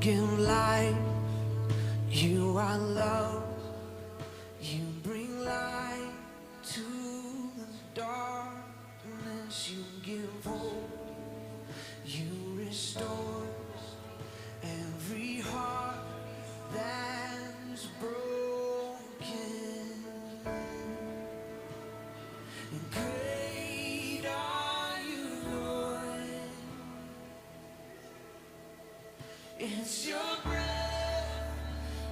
give life, you are love, you bring light to the darkness, you give hope, you restore every heart that's broken. And great are you, Lord. It's your breath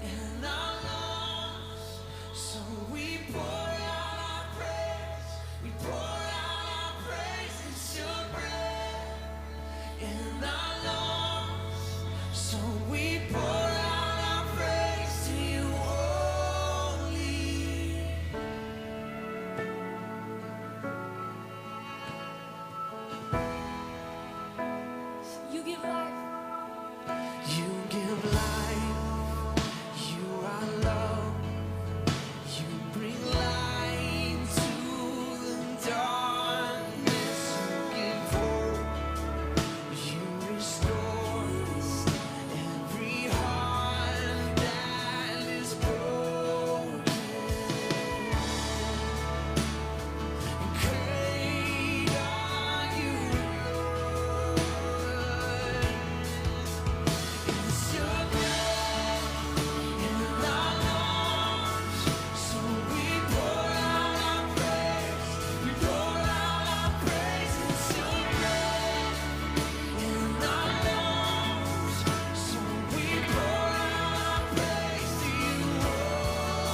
in our lungs, so we pour out our praise. We pour out our praise. It's your breath in our lungs, so we pour out our praise to you only. You give life. You give life, you are love, you bring light to the darkness, you give hope, you restore every heart that is broken. Great are you, Lord. It's your breath in our lungs, so we pour out our praise. We pour out our praise. It's your breath in our lungs, so we pour out our praise to you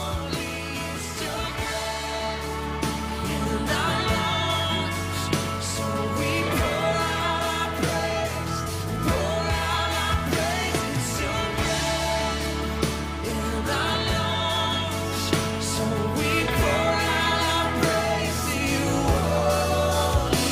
only. It's your breath in our lungs, so we pour out our praise. We pour out our praise. It's your breath in our lungs, so we pour out our praise to you only.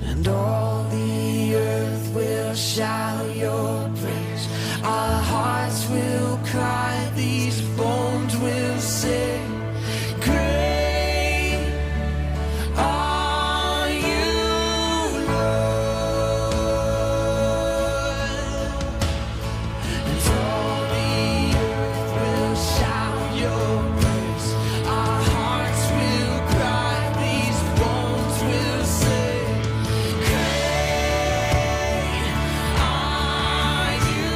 And all the earth will shout your praise. Our hearts will cry, these bones will sing. Great are you, Lord. And all the earth will shout your praise. Our hearts will cry, these bones will sing. Great are you,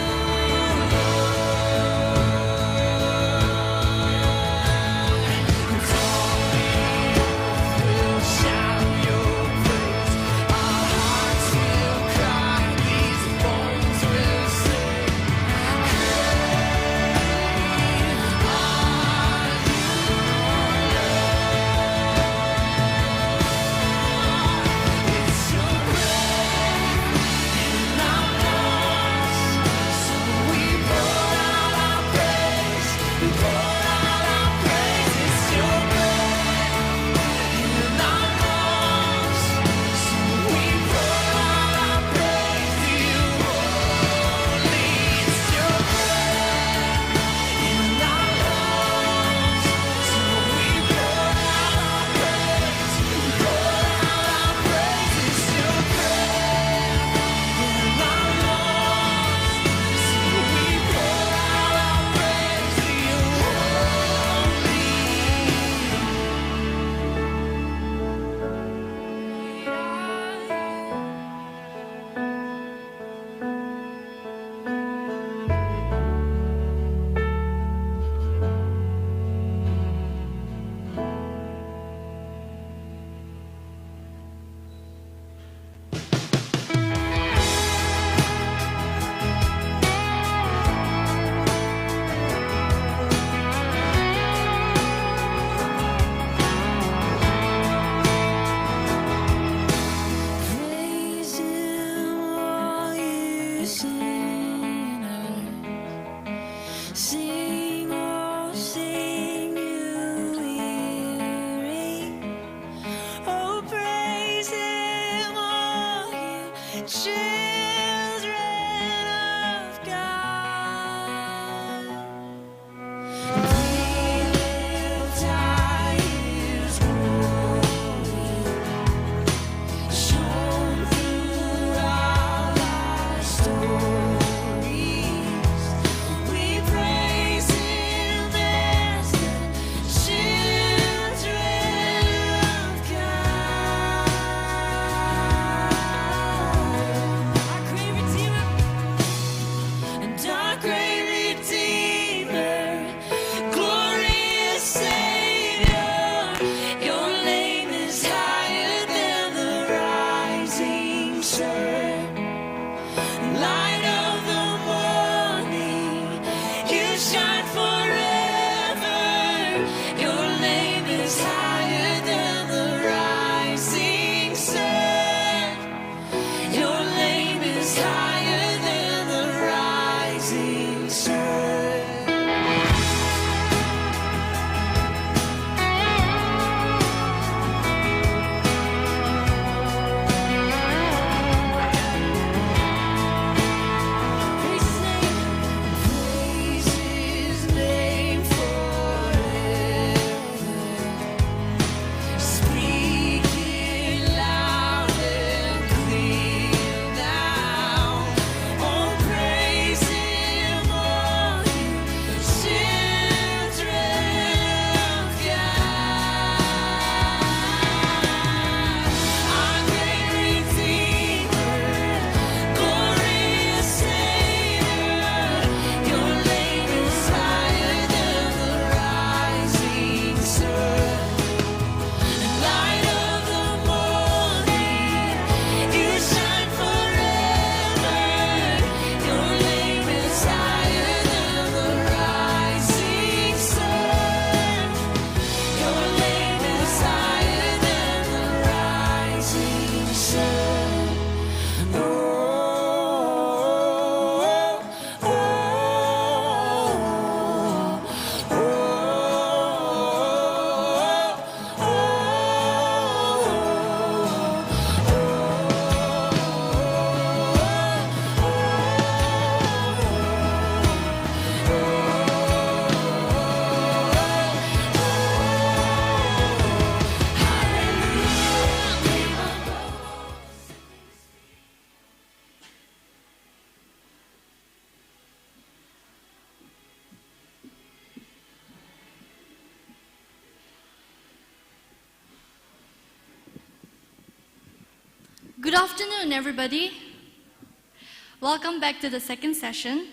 Oh, praise Him. Good afternoon, everybody. Welcome back to the second session.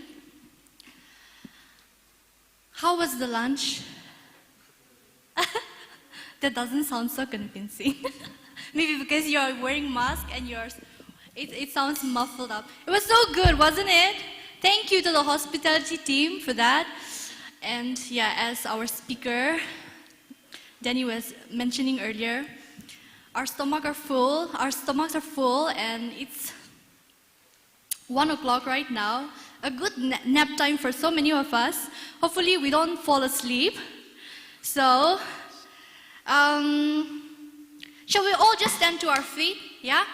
How was the lunch? That doesn't sound so convincing. Maybe because you're wearing mask and it sounds muffled up. It was so good, wasn't it? Thank you to the hospitality team for that. And yeah, as our speaker, Danny was mentioning earlier, our stomachs are full, and it's 1 o'clock right now. A good nap time for so many of us. Hopefully we don't fall asleep. So, shall we all just stand to our feet, yeah?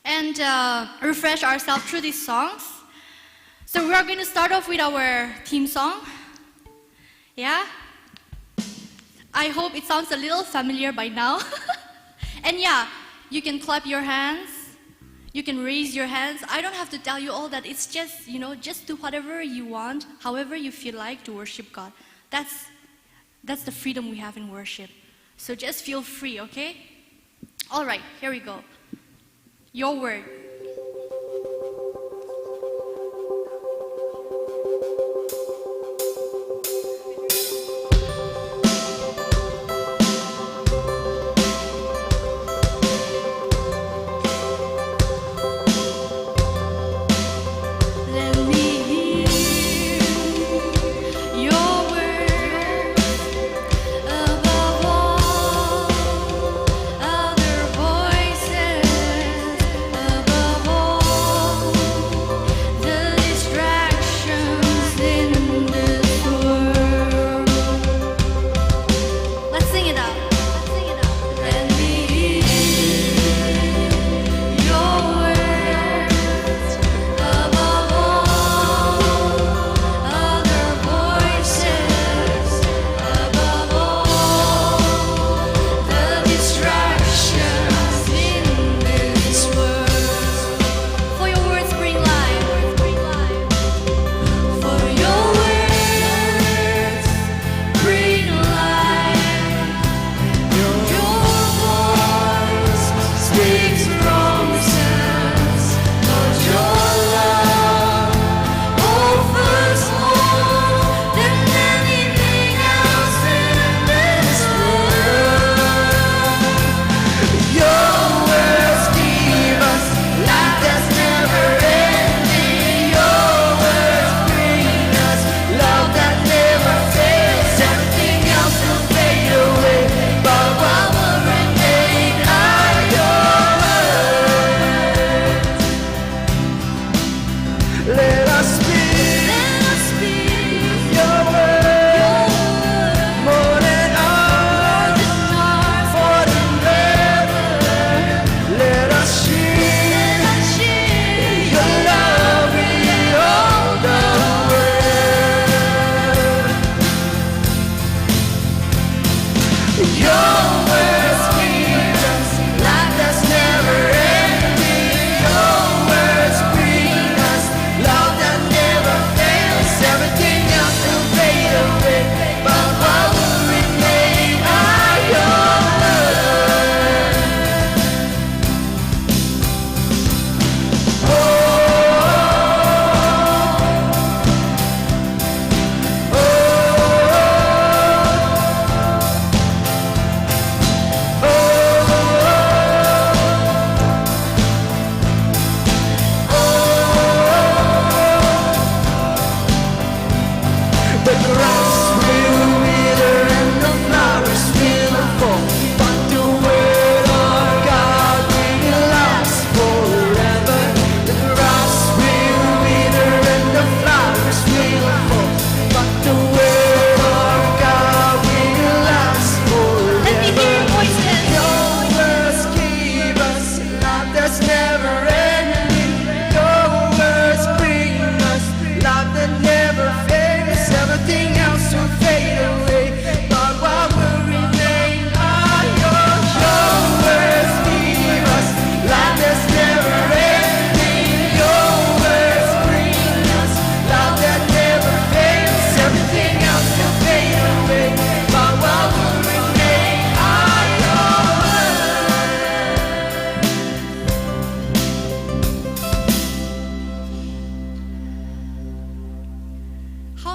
And refresh ourselves through these songs. So we are going to start off with our theme song, yeah? I hope it sounds a little familiar by now. And yeah, you can clap your hands, you can raise your hands. I don't have to tell you all that. It's just, just do whatever you want, however you feel like to worship God. That's the freedom we have in worship. So just feel free, okay? All right, here we go. Your word. Above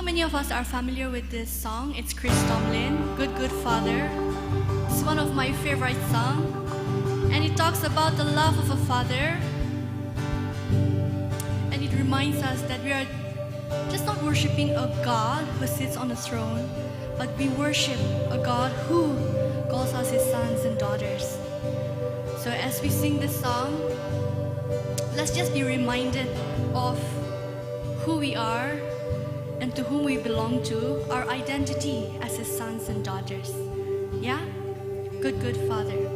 many of us are familiar with this song? It's Chris Tomlin, Good Good Father. It's one of my favorite songs. And it talks about the love of a father. And it reminds us that we are just not worshiping a God who sits on the throne, but we worship a God who calls us his sons and daughters. So as we sing this song, let's just be reminded of who we are and to whom we belong to, our identity as his sons and daughters. Yeah? Good, good Father.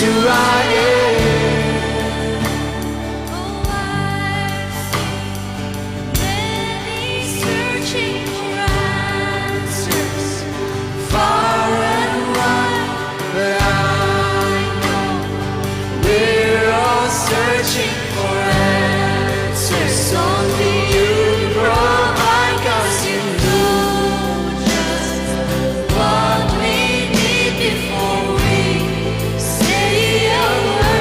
Who I am. Oh, I've seen many searching for answers, Far and wide, but I know we're all searching for answers. Only you provide, 'cause you know just what we need before we say a word.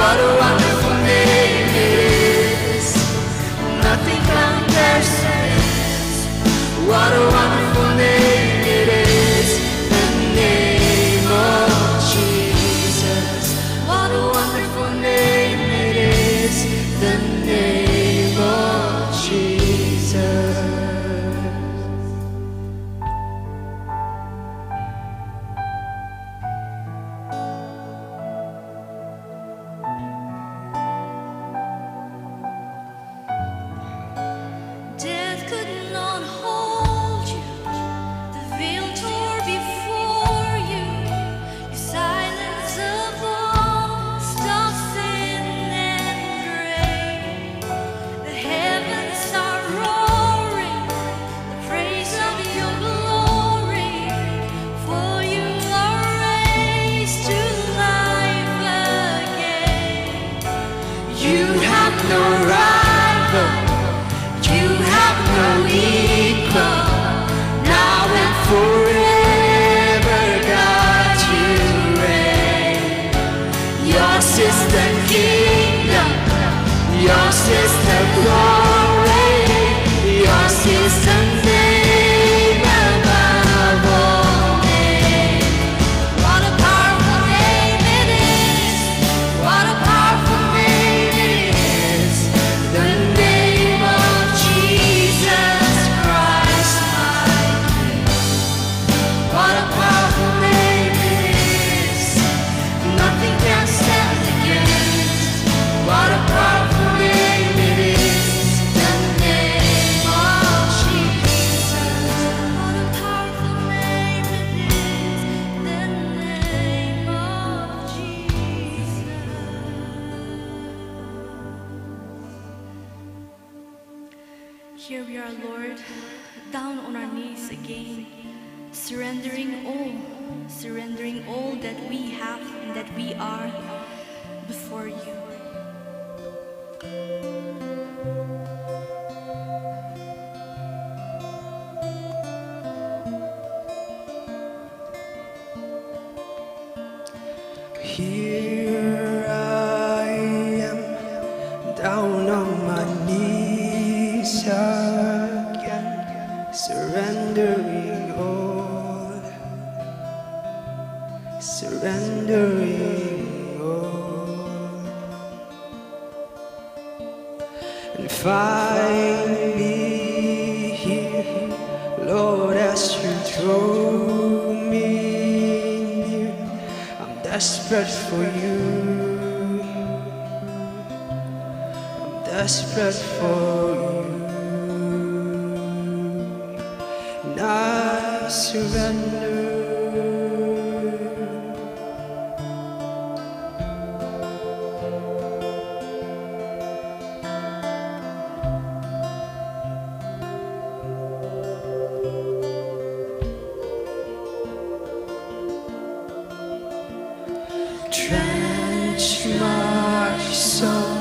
What a wonderful name it is. Nothing compares to this. What a wonderful name it is. The name of Jesus. What a wonderful name it is. The name of Jesus. Death could not hold you. The veil tore before you. You silence above, stop sin and grave. The heavens are roaring, the praise of your glory. For you are raised to life again. You have no rival. You have no equal. Now and forever, God, you reign. Yours is the kingdom. Yours is the glory. Yours is the name above all names. What a powerful name it is. What a powerful name it is. The name of Jesus Christ, my King. What a powerful name it is. Nothing can stand against. What a powerful name it is. The name of Jesus. What a powerful name it is. The name of Jesus. Here we are, Lord, down on our knees again, surrendering all that we have and that we are before you. Here I am, down on my knees again, surrendering all, surrendering all. And find me here, Lord, as you draw me near. I'm desperate for you. I'm desperate for you. And I surrender. Drench my soul,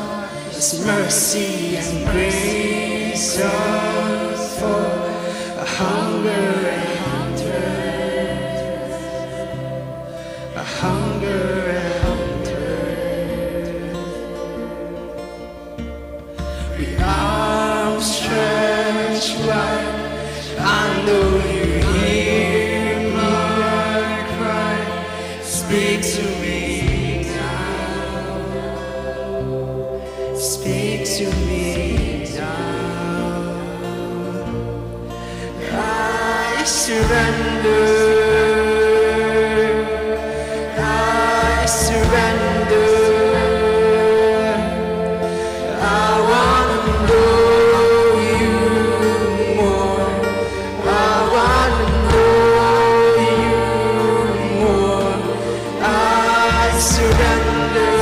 His mercy and grace unfold. A hunger and thirst, a hunger and thirst. With arms stretched wide, I know you hear my cry. Speak to me. Speak to me now. I surrender. I surrender. I wanna know you more. I wanna know you more. I surrender.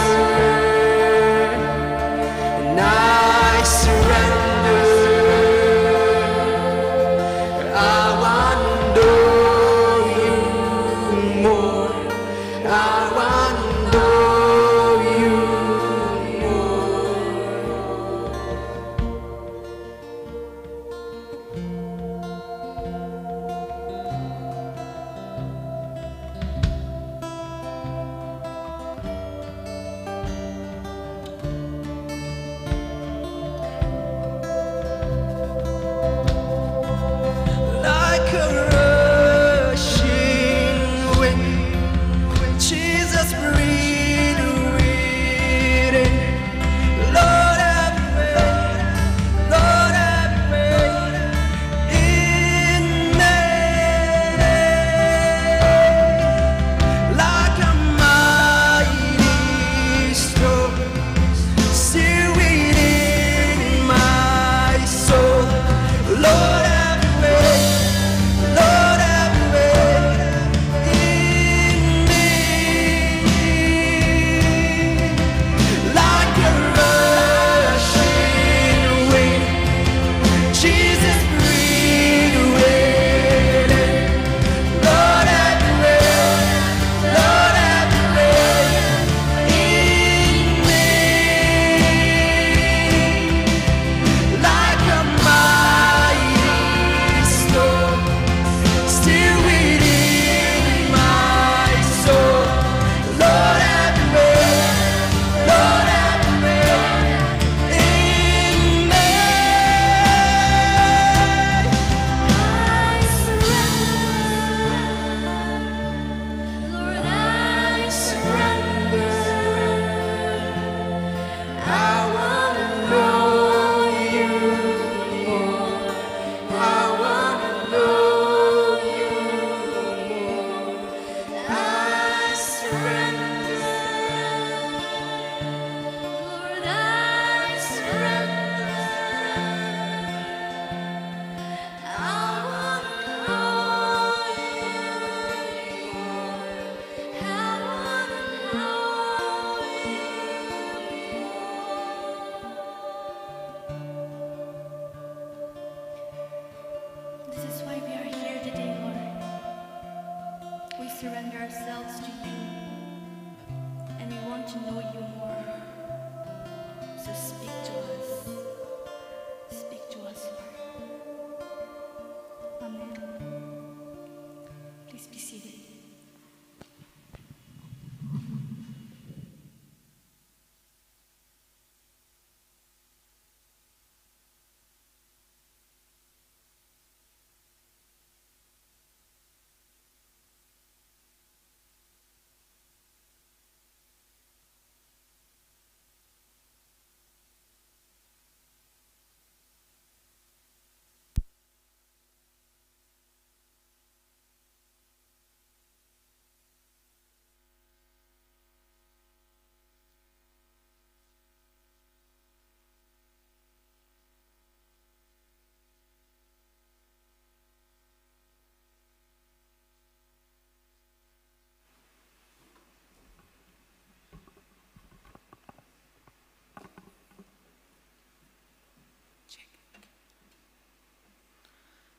And I surrender. I want to know like a rushing wind. Jesus, breathe within. Lord, have your way. Lord, have your way in me. Like a mighty storm, still within my soul. Lord, have your way. Lord, have your way in me. Like a rushing wind, Jesus, breathe within. Lord, have your way. Lord, have your way in me. Like a mighty storm, still within my soul. Lord, have your way. Lord, have your way in me. I surrender. Lord, I surrender. I wanna know you more. I wanna know you more. I surrender. Lord, I surrender. I wanna know you more. I wanna know you more. This is why we are here today, Lord. We surrender ourselves to you, and we want to know you more. So speak to us. Speak to us, Lord. Amen. Please be seated.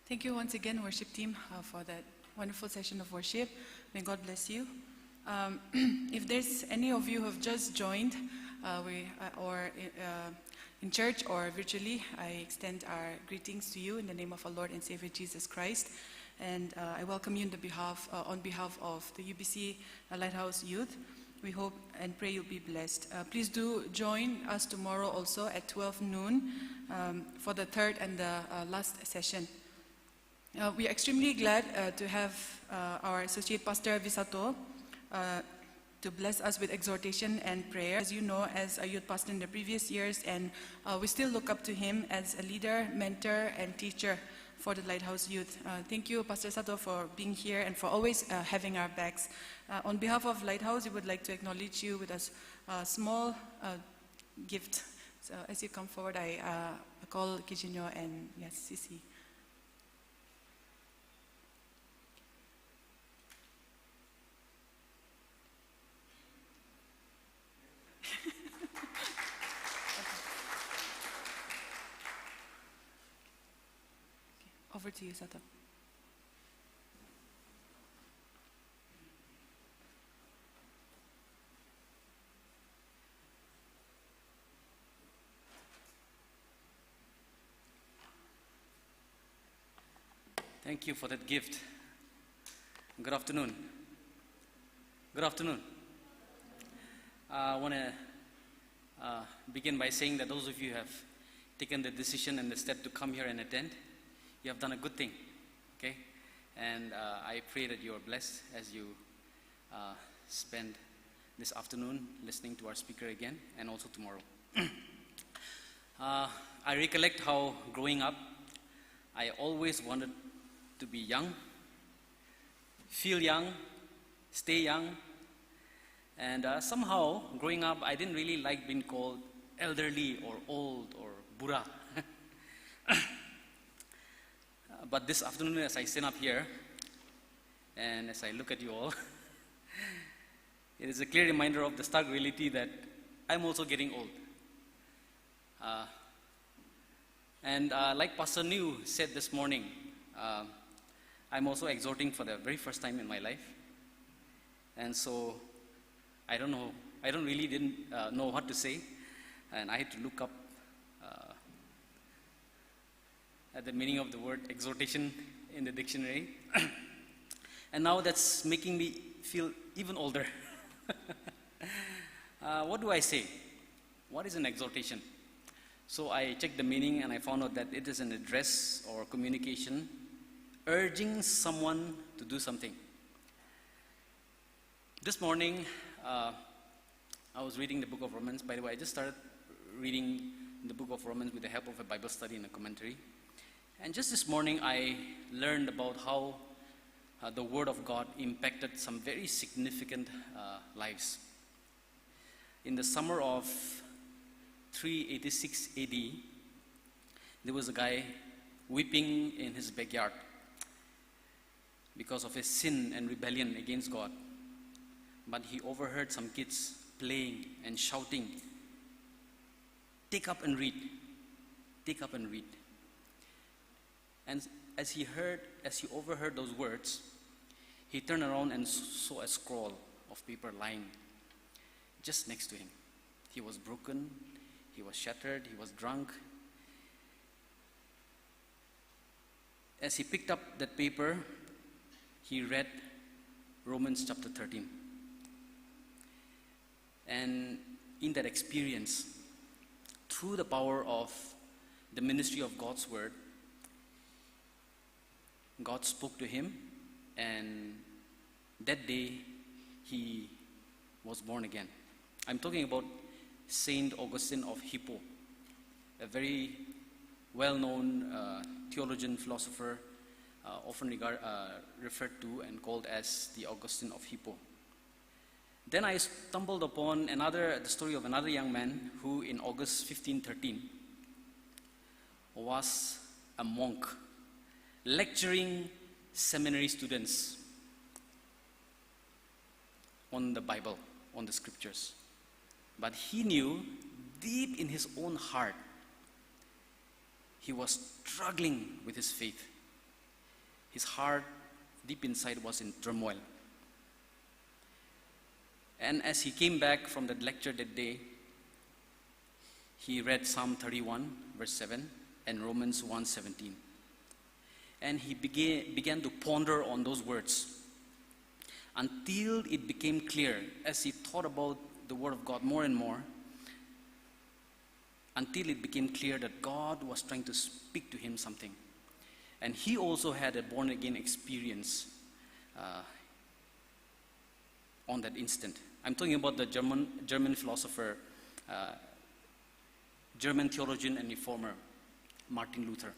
Thank you once again, worship team, for that wonderful session of worship. May God bless you. If there's any of you who have just joined, in church or virtually, I extend our greetings to you in the name of our Lord and Savior Jesus Christ. And I welcome you on behalf of the UBC Lighthouse Youth. We hope and pray you'll be blessed. Please do join us tomorrow also at 12 noon for the third and the last session. We are extremely glad to have our Associate Pastor Visato to bless us with exhortation and prayer. As you know, as a youth pastor in the previous years, and we still look up to him as a leader, mentor, and teacher for the Lighthouse Youth. Thank you, Pastor Sato, for being here and for always having our backs. On behalf of Lighthouse, we would like to acknowledge you with a small gift. So as you come forward, I call Kijinyo and yes, Sisi. Over to you, Sato. Thank you for that gift. Good afternoon. Good afternoon. I want to begin by saying that those of you who have taken the decision and the step to come here and attend, you have done a good thing, okay? And I pray that you are blessed as you spend this afternoon listening to our speaker again, and also tomorrow. I recollect how growing up, I always wanted to be young, feel young, stay young. And somehow, growing up, I didn't really like being called elderly or old or Bura. But this afternoon, as I stand up here, and as I look at you all, it is a clear reminder of the stark reality that I'm also getting old. Like Pastor New said this morning, I'm also exhorting for the very first time in my life. And so, I don't really didn't know what to say. And I had to look up at the meaning of the word exhortation in the dictionary. And now that's making me feel even older. What do I say? What is an exhortation? So I checked the meaning and I found out that it is an address or communication urging someone to do something. This morning, I was reading the book of Romans. By the way, I just started reading the book of Romans with the help of a Bible study and a commentary. And just this morning, I learned about how the Word of God impacted some very significant lives. In the summer of 386 AD, there was a guy weeping in his backyard because of his sin and rebellion against God. But he overheard some kids playing and shouting, "Take up and read, take up and read." And as he overheard those words, he turned around and saw a scroll of paper lying just next to him. He was broken, he was shattered, he was drunk. As he picked up that paper, he read Romans chapter 13. And in that experience, through the power of the ministry of God's word, God spoke to him, and that day he was born again. I'm talking about Saint Augustine of Hippo, a very well-known theologian, philosopher, often referred to and called as the Augustine of Hippo. Then I stumbled upon the story of another young man who in August 1513 was a monk lecturing seminary students on the Bible, on the scriptures. But he knew deep in his own heart, he was struggling with his faith. His heart deep inside was in turmoil. And as he came back from that lecture that day, he read Psalm 31, verse 7, and Romans 1:17. And he began to ponder on those words until it became clear, as he thought about the Word of God more and more, until it became clear that God was trying to speak to him something. And he also had a born-again experience on that instant. I'm talking about the German philosopher, German theologian and reformer, Martin Luther,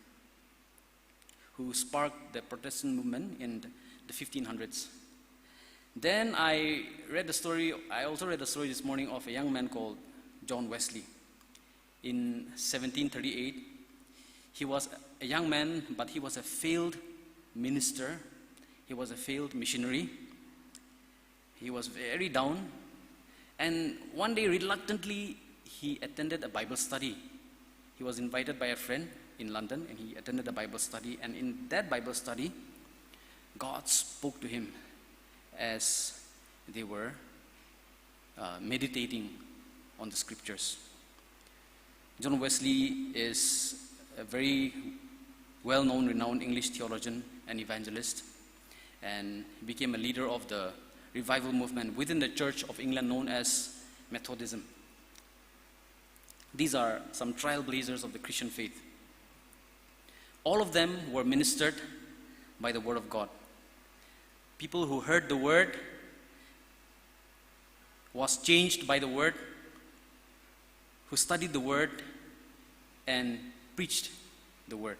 who sparked the Protestant movement in the 1500s. Then I also read the story this morning of a young man called John Wesley. In 1738, he was a young man, but he was a failed minister. He was a failed missionary. He was very down. And one day, reluctantly, he attended a Bible study. He was invited by a friend in London, and he attended a Bible study. And in that Bible study, God spoke to him as they were meditating on the scriptures. John Wesley is a very well-known, renowned English theologian and evangelist, and he became a leader of the revival movement within the Church of England known as Methodism. These are some trailblazers of the Christian faith. All of them were ministered by the Word of God. people who heard the word, was changed by the word, who studied the word and preached the word.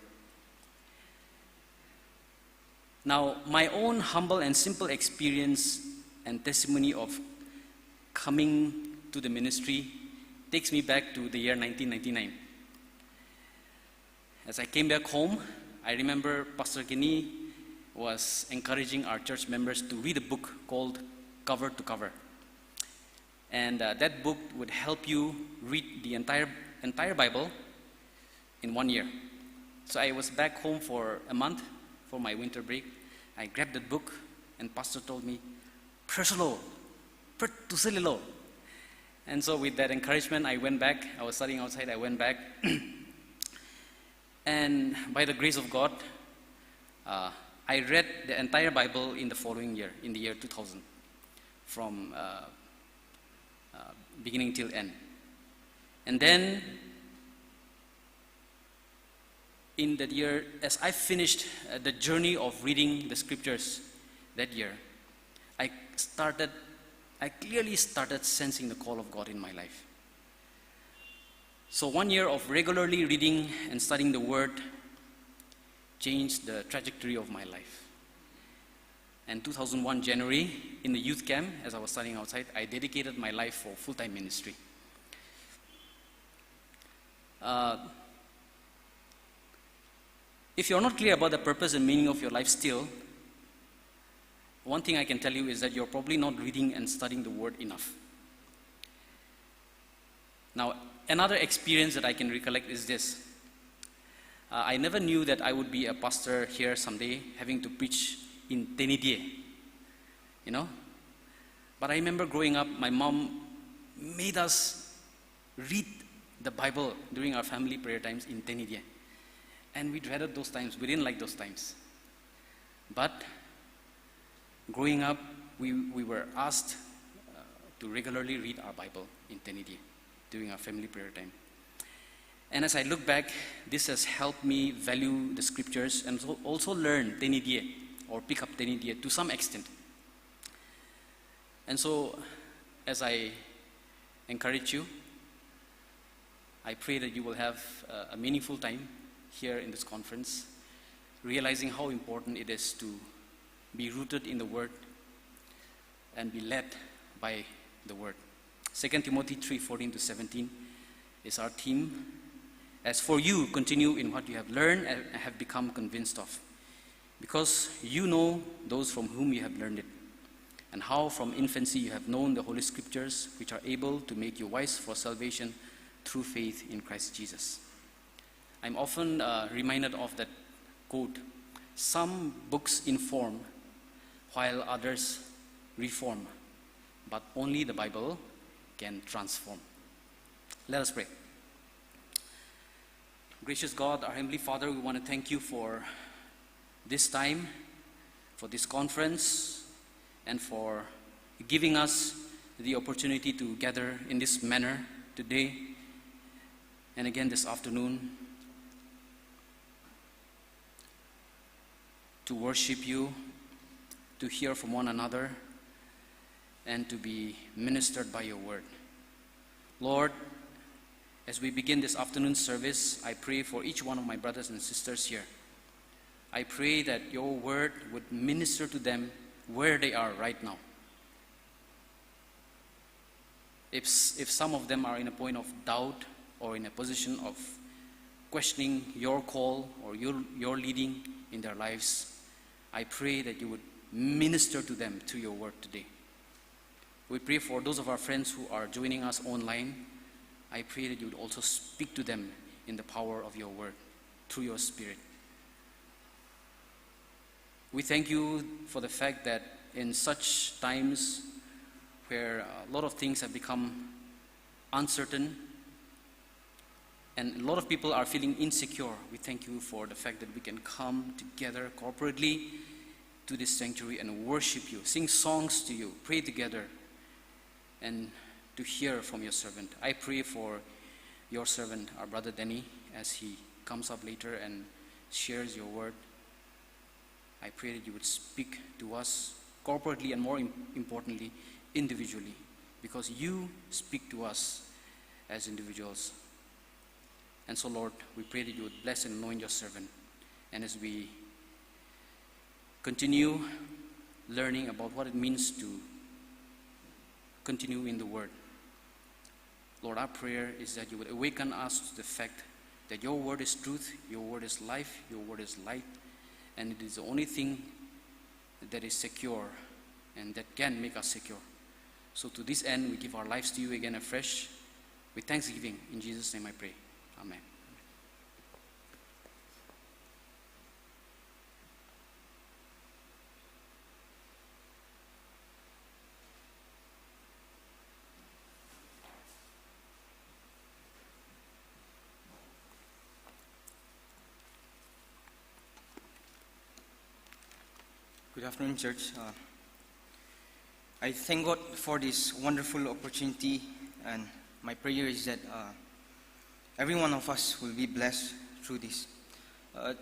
Now, my own humble and simple experience and testimony of coming to the ministry takes me back to the year 1999. As I came back home, I remember Pastor Kenny was encouraging our church members to read a book called Cover to Cover. And that book would help you read the entire Bible in 1 year. So I was back home for a month for my winter break. I grabbed that book and Pastor told me, "Persolo, pertusililo." And so with that encouragement, I went back. I was studying outside, I went back. And by the grace of God, I read the entire Bible in the following year, in the year 2000, from beginning till end. And then, in that year, as I finished the journey of reading the scriptures that year, I clearly started sensing the call of God in my life. So 1 year of regularly reading and studying the Word changed the trajectory of my life. And 2001 January, in the youth camp, as I was studying outside, I dedicated my life for full-time ministry. If you're not clear about the purpose and meaning of your life still, one thing I can tell you is that you're probably not reading and studying the Word enough. Now, another experience that I can recollect is this. I never knew that I would be a pastor here someday, having to preach in Tenidie, you know. But I remember growing up, my mom made us read the Bible during our family prayer times in Tenidie. And we dreaded those times. We didn't like those times. But growing up, we were asked to regularly read our Bible in Tenidie during our family prayer time. And as I look back, this has helped me value the scriptures and also learn Tenidie, or pick up Tenidie to some extent. And so, as I encourage you, I pray that you will have a meaningful time here in this conference, realizing how important it is to be rooted in the Word and be led by the Word. 2 Timothy 3:14-17 is our theme. As for you, continue in what you have learned and have become convinced of, because you know those from whom you have learned it, and how from infancy you have known the Holy Scriptures, which are able to make you wise for salvation through faith in Christ Jesus. I'm often reminded of that quote, "Some books inform, while others reform, but only the Bible can transform." Let us pray. Gracious God, our Heavenly Father, we want to thank you for this time, for this conference, and for giving us the opportunity to gather in this manner today and again this afternoon to worship you, to hear from one another, and to be ministered by your word. Lord, as we begin this afternoon service, I pray for each one of my brothers and sisters here. I pray that your word would minister to them where they are right now. If some of them are in a point of doubt or in a position of questioning your call or your leading in their lives, I pray that you would minister to them through your word today. We pray for those of our friends who are joining us online. I pray that you would also speak to them in the power of your word, through your Spirit. We thank you for the fact that in such times where a lot of things have become uncertain and a lot of people are feeling insecure, we thank you for the fact that we can come together corporately to this sanctuary and worship you, sing songs to you, pray together, and to hear from your servant. I pray for your servant, our brother Danny, as he comes up later and shares your word. I pray that you would speak to us corporately, and more importantly, individually, because you speak to us as individuals. And so, Lord, we pray that you would bless and anoint your servant. And as we continue learning about what it means to continue in the Word, Lord, our prayer is that you would awaken us to the fact that your Word is truth, your Word is life, your Word is light, and it is the only thing that is secure and that can make us secure. So to this end, we give our lives to you again afresh with thanksgiving. In Jesus' name I pray. Amen. Good afternoon, church. I thank God for this wonderful opportunity, and my prayer is that every one of us will be blessed through this.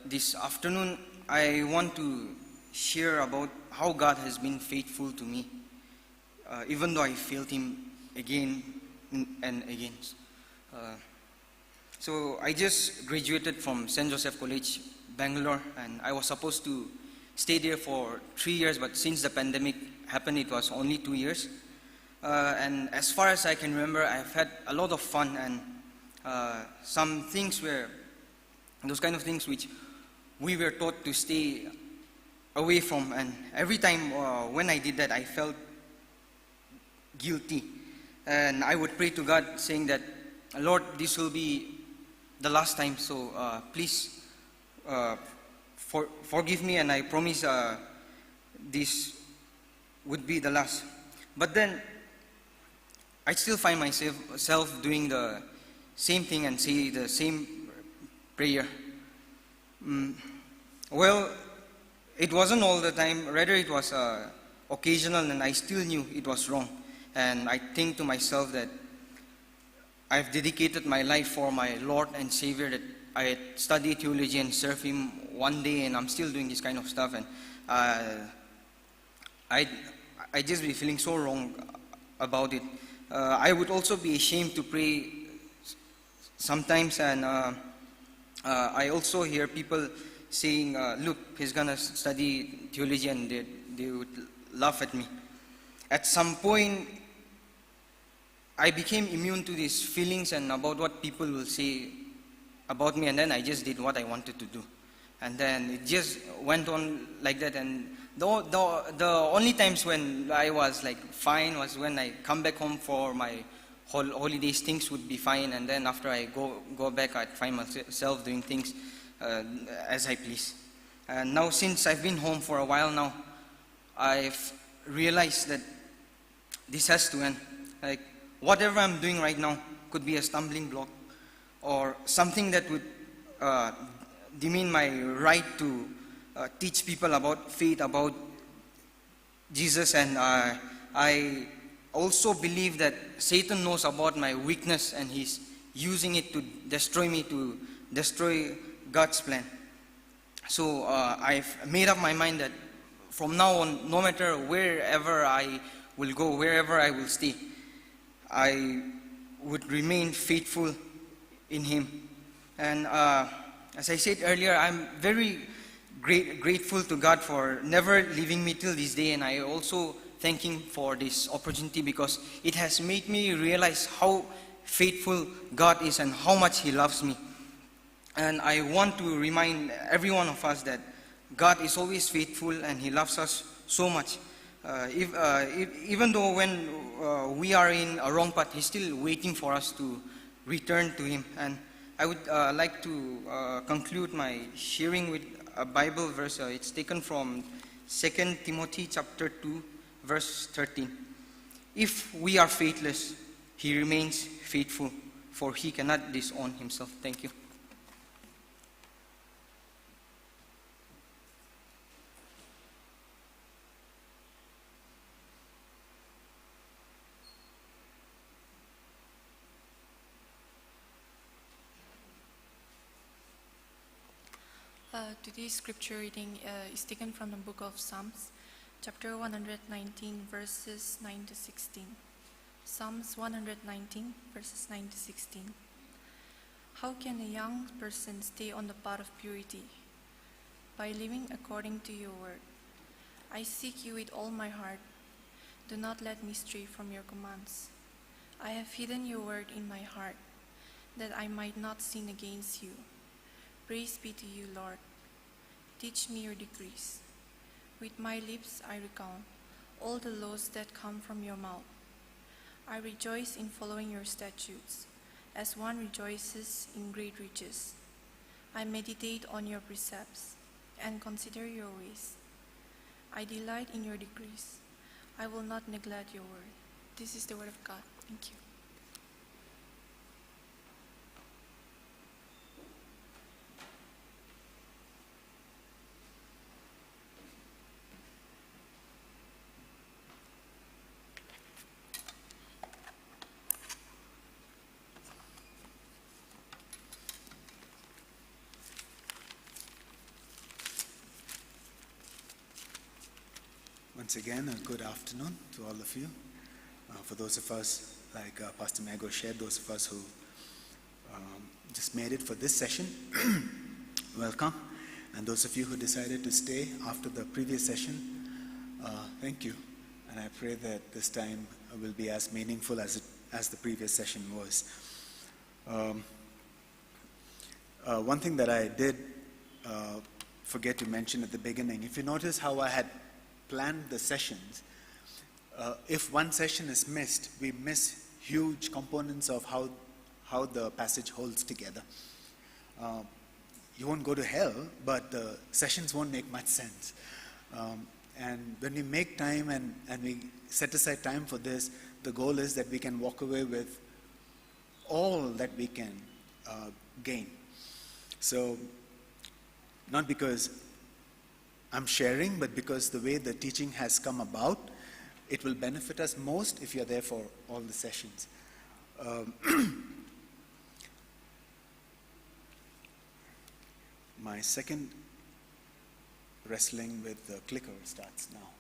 This afternoon, I want to share about how God has been faithful to me, even though I failed Him again and again. So I just graduated from St. Joseph College, Bangalore, and I was supposed to stay there for 3 years, but since the pandemic happened, it was only 2 years. And as far as I can remember, I've had a lot of fun, and some things were those kind of things which we were taught to stay away from. And every time when I did that, I felt guilty. And I would pray to God saying that, Lord, this will be the last time, so please forgive me, and I promise this would be the last. But then I still find myself doing the same thing and say the same prayer. Well, it wasn't all the time, rather it was occasional, and I still knew it was wrong. And I think to myself that I've dedicated my life for my Lord and Savior, that I study theology and serve Him one day, and I'm still doing this kind of stuff, and I just be feeling so wrong about it. I would also be ashamed to pray sometimes, and I also hear people saying, look, he's gonna study theology, and they would laugh at me. At some point, I became immune to these feelings and about what people will say about me, and then I just did what I wanted to do. And then it just went on like that. And the only times when I was like fine was when I come back home for my holidays, things would be fine. And then after I go back, I'd find myself doing things as I please. And now since I've been home for a while now, I've realized that this has to end. Like whatever I'm doing right now could be a stumbling block or something that would demean my right to teach people about faith, about Jesus. And I also believe that Satan knows about my weakness, and he's using it to destroy me, to destroy God's plan. So I've made up my mind that from now on, no matter wherever I will go, wherever I will stay, I would remain faithful in Him. And as I said earlier, I'm very grateful to God for never leaving me till this day, and I also thank Him for this opportunity because it has made me realize how faithful God is and how much He loves me. And I want to remind every one of us that God is always faithful and He loves us so much. Even though when we are in a wrong path, He's still waiting for us to return to Him. And I would like to conclude my sharing with a Bible verse. It's taken from 2 Timothy chapter 2, verse 13. If we are faithless, He remains faithful, for He cannot disown Himself. Thank you. Today's scripture reading is taken from the book of Psalms, chapter 119, verses 9 to 16. Psalms 119, verses 9 to 16. How can a young person stay on the path of purity? By living according to your word. I seek you with all my heart. Do not let me stray from your commands. I have hidden your word in my heart, that I might not sin against you. Praise be to you, Lord. Teach me your decrees. With my lips I recount all the laws that come from your mouth. I rejoice in following your statutes, as one rejoices in great riches. I meditate on your precepts and consider your ways. I delight in your decrees. I will not neglect your word. This is the word of God. Thank you. Once again, a good afternoon to all of you. For those of us, like Pastor Mago shared, those of us who just made it for this session, welcome. And those of you who decided to stay after the previous session, thank you. And I pray that this time will be as meaningful as the previous session was. One thing that I did forget to mention at the beginning, if you notice how I had planned the sessions, if one session is missed, we miss huge components of how the passage holds together. You won't go to hell, but the sessions won't make much sense. And when we make time and we set aside time for this, the goal is that we can walk away with all that we can gain. So, not because I'm sharing, but because the way the teaching has come about, it will benefit us most if you're there for all the sessions. My second wrestling with the clicker starts now.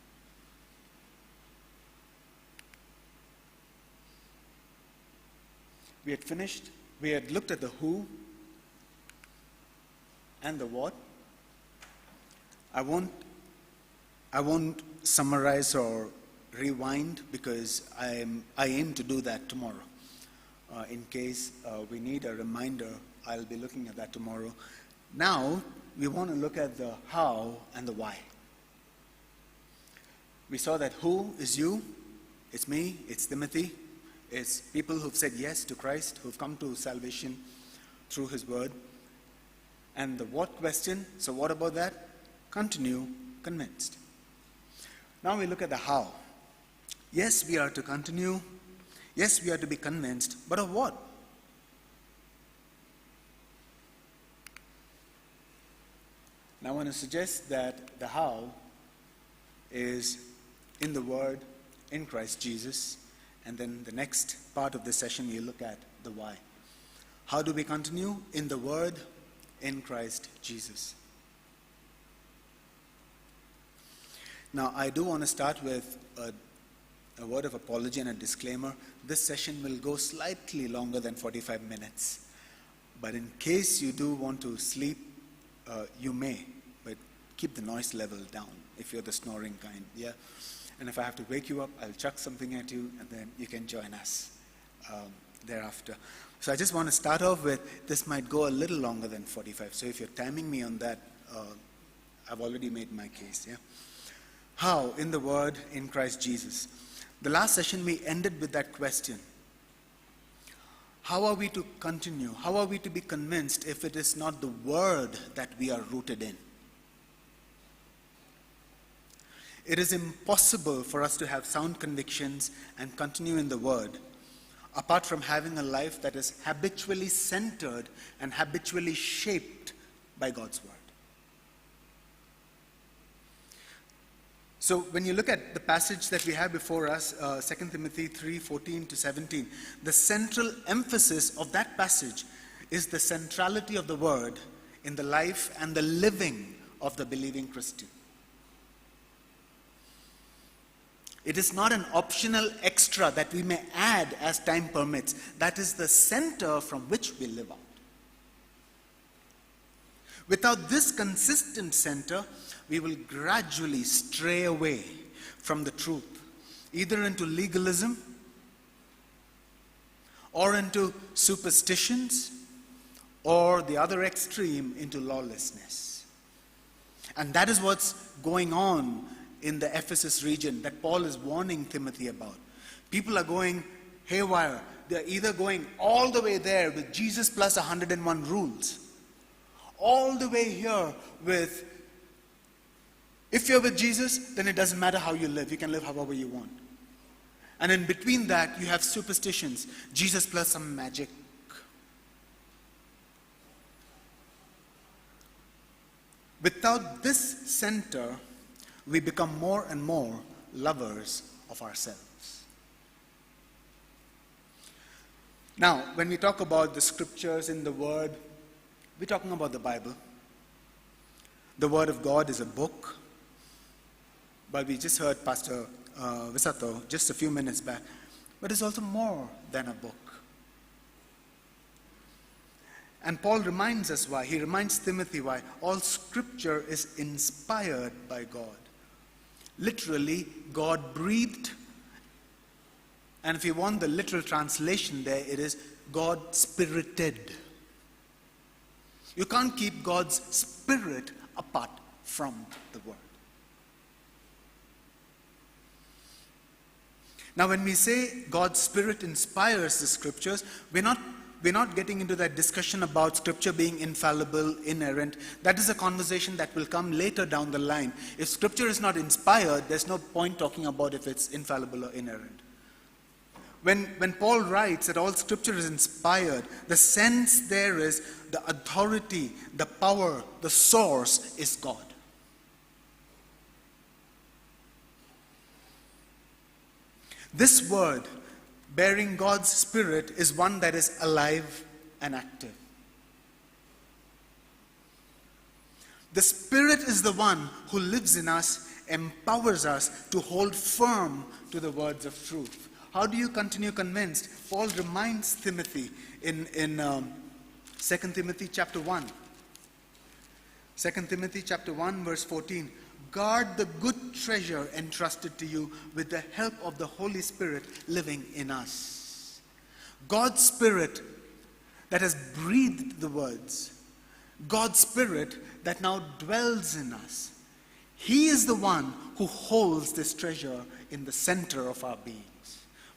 We had finished, we had looked at the who and the what. I won't summarize or rewind because I aim to do that tomorrow. In case we need a reminder, I'll be looking at that tomorrow. Now, we want to look at the how and the why. We saw that who is you, it's me, it's Timothy, it's people who've said yes to Christ, who've come to salvation through his word. And the what question, so what about that? Continue convinced. Now we look at the how. Yes, we are to continue. Yes, we are to be convinced, but of what? Now I want to suggest that the how is in the Word, in Christ Jesus, and then the next part of the session we look at the why. How do we continue? In the Word, in Christ Jesus. Now, I do want to start with a word of apology and a disclaimer. This session will go slightly longer than 45 minutes. But in case you do want to sleep, you may, but keep the noise level down if you're the snoring kind, yeah? And if I have to wake you up, I'll chuck something at you, and then you can join us thereafter. So I just want to start off with, this might go a little longer than 45. So if you're timing me on that, I've already made my case, yeah? How? In the Word, in Christ Jesus. The last session we ended with that question. How are we to continue? How are we to be convinced if it is not the Word that we are rooted in? It is impossible for us to have sound convictions and continue in the Word apart from having a life that is habitually centered and habitually shaped by God's Word. So when you look at the passage that we have before us, 2 Timothy 3:14 to 17, the central emphasis of that passage is the centrality of the Word in the life and the living of the believing Christian. It is not an optional extra that we may add as time permits. That is the center from which we live out. Without this consistent center, we will gradually stray away from the truth, either into legalism or into superstitions, or the other extreme, into lawlessness. And that is what's going on in the Ephesus region that Paul is warning Timothy about. People are going haywire. They're either going all the way there with Jesus plus 101 rules, all the way here with, if you're with Jesus, then it doesn't matter how you live. You can live however you want. And in between that, you have superstitions, Jesus plus some magic. Without this center, we become more and more lovers of ourselves. Now, when we talk about the scriptures in the Word, we're talking about the Bible. The Word of God is a book. But we just heard Pastor Visato just a few minutes back. But it's also more than a book. And Paul reminds us why. He reminds Timothy why. All scripture is inspired by God. Literally, God breathed. And if you want the literal translation there, it is God spirited. You can't keep God's spirit apart from the Word. Now, when we say God's Spirit inspires the scriptures, we're not getting into that discussion about scripture being infallible, inerrant. That is a conversation that will come later down the line. If scripture is not inspired, there's no point talking about if it's infallible or inerrant. When Paul writes that all scripture is inspired, the sense there is the authority, the power, the source is God. This word, bearing God's Spirit, is one that is alive and active. The Spirit is the one who lives in us, empowers us to hold firm to the words of truth. How do you continue convinced? Paul reminds Timothy in 2 Timothy chapter 1. 2 Timothy chapter 1 verse 14. Guard the good treasure entrusted to you with the help of the Holy Spirit living in us. God's Spirit that has breathed the words. God's Spirit that now dwells in us. He is the one who holds this treasure in the center of our beings.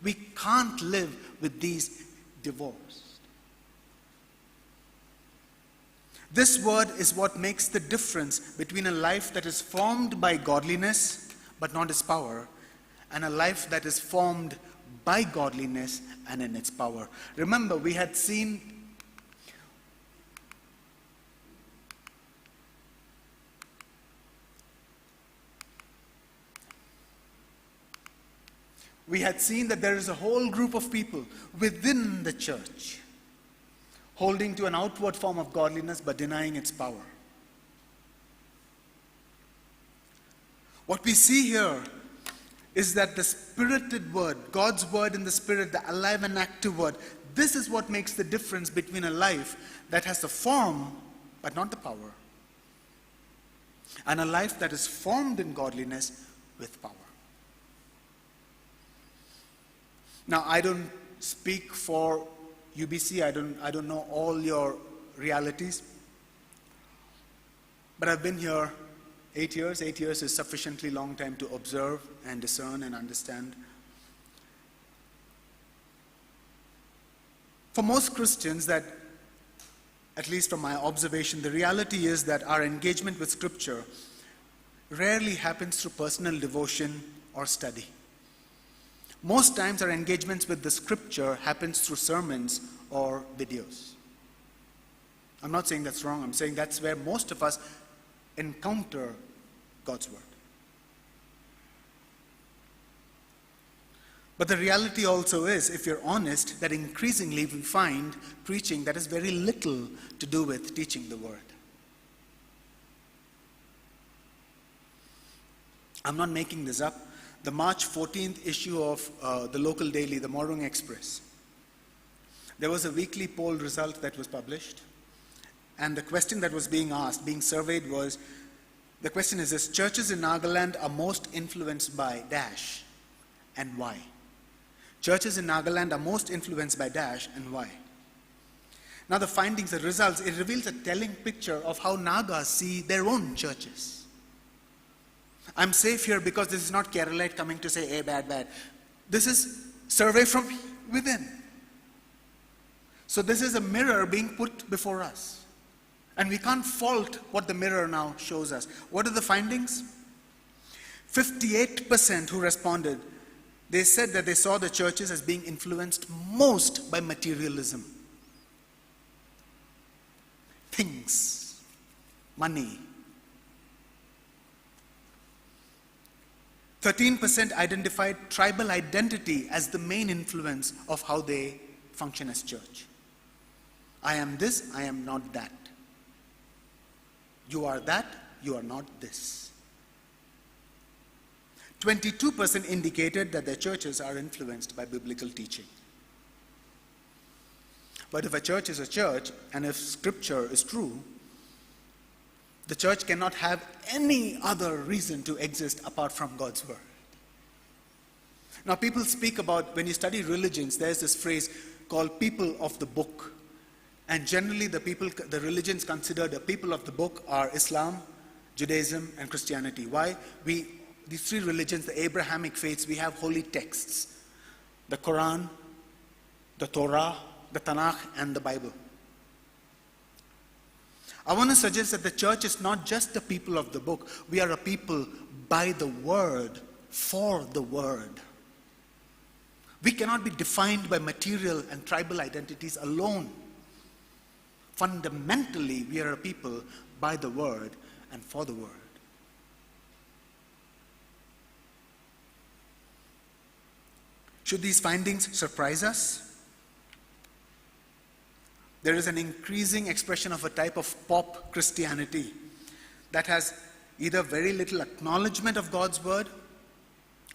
We can't live with these divorced. This word is what makes the difference between a life that is formed by godliness but not its power, and a life that is formed by godliness and in its power. Remember, we had seen that there is a whole group of people within the church holding to an outward form of godliness but denying its power. What we see here is that the spirited word, God's word in the Spirit, the alive and active word, this is what makes the difference between a life that has the form but not the power, and a life that is formed in godliness with power. Now, I don't speak for UBC, I don't know all your realities, but I've been here 8 years. 8 years is sufficiently long time to observe and discern and understand. For most Christians, that, at least from my observation, the reality is that our engagement with Scripture rarely happens through personal devotion or study. Most times our engagements with the Scripture happens through sermons or videos. I'm not saying that's wrong. I'm saying that's where most of us encounter God's Word. But the reality also is, if you're honest, that increasingly we find preaching that has very little to do with teaching the Word. I'm not making this up. the March 14th issue of the local daily, the Morung Express, there was a weekly poll result that was published. And the question that was being asked, being surveyed was, the question is this: churches in Nagaland are most influenced by dash and why? Churches in Nagaland are most influenced by dash and why? Now the findings, the results, it reveals a telling picture of how Nagas see their own churches. I'm safe here because this is not Keralite coming to say, hey, bad. This is survey from within. So this is a mirror being put before us. And we can't fault what the mirror now shows us. What are the findings? 58% who responded, they said that they saw the churches as being influenced most by materialism. Things, money. 13% identified tribal identity as the main influence of how they function as church. I am this, I am not that. You are that, you are not this. 22% indicated that their churches are influenced by biblical teaching. But if a church is a church, and if scripture is true, the church cannot have any other reason to exist apart from God's word. Now people speak about, when you study religions, there's this phrase called people of the book. And generally the religions considered the people of the book are Islam, Judaism, and Christianity. Why? These three religions, the Abrahamic faiths, we have holy texts. The Quran, the Torah, the Tanakh, and the Bible. I want to suggest that the church is not just the people of the book. We are a people by the word, for the word. We cannot be defined by material and tribal identities alone. Fundamentally, we are a people by the word and for the word. Should these findings surprise us? There is an increasing expression of a type of pop Christianity that has either very little acknowledgement of God's word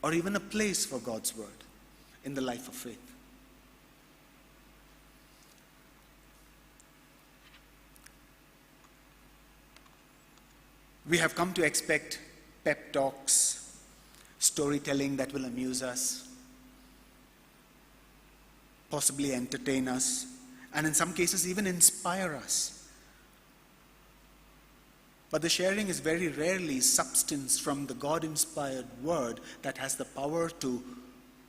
or even a place for God's word in the life of faith. We have come to expect pep talks, storytelling that will amuse us, possibly entertain us, and in some cases even inspire us. But the sharing is very rarely substance from the God-inspired word that has the power to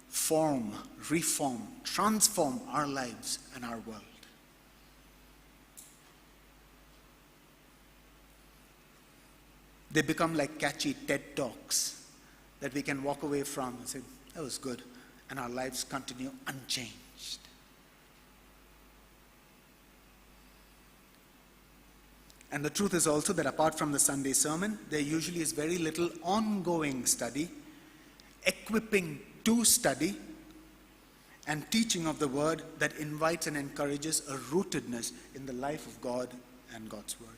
form, reform, transform our lives and our world. They become like catchy TED Talks that we can walk away from and say, that was good, and our lives continue unchanged. And the truth is also that apart from the Sunday sermon, there usually is very little ongoing study, equipping to study, and teaching of the word that invites and encourages a rootedness in the life of God and God's word.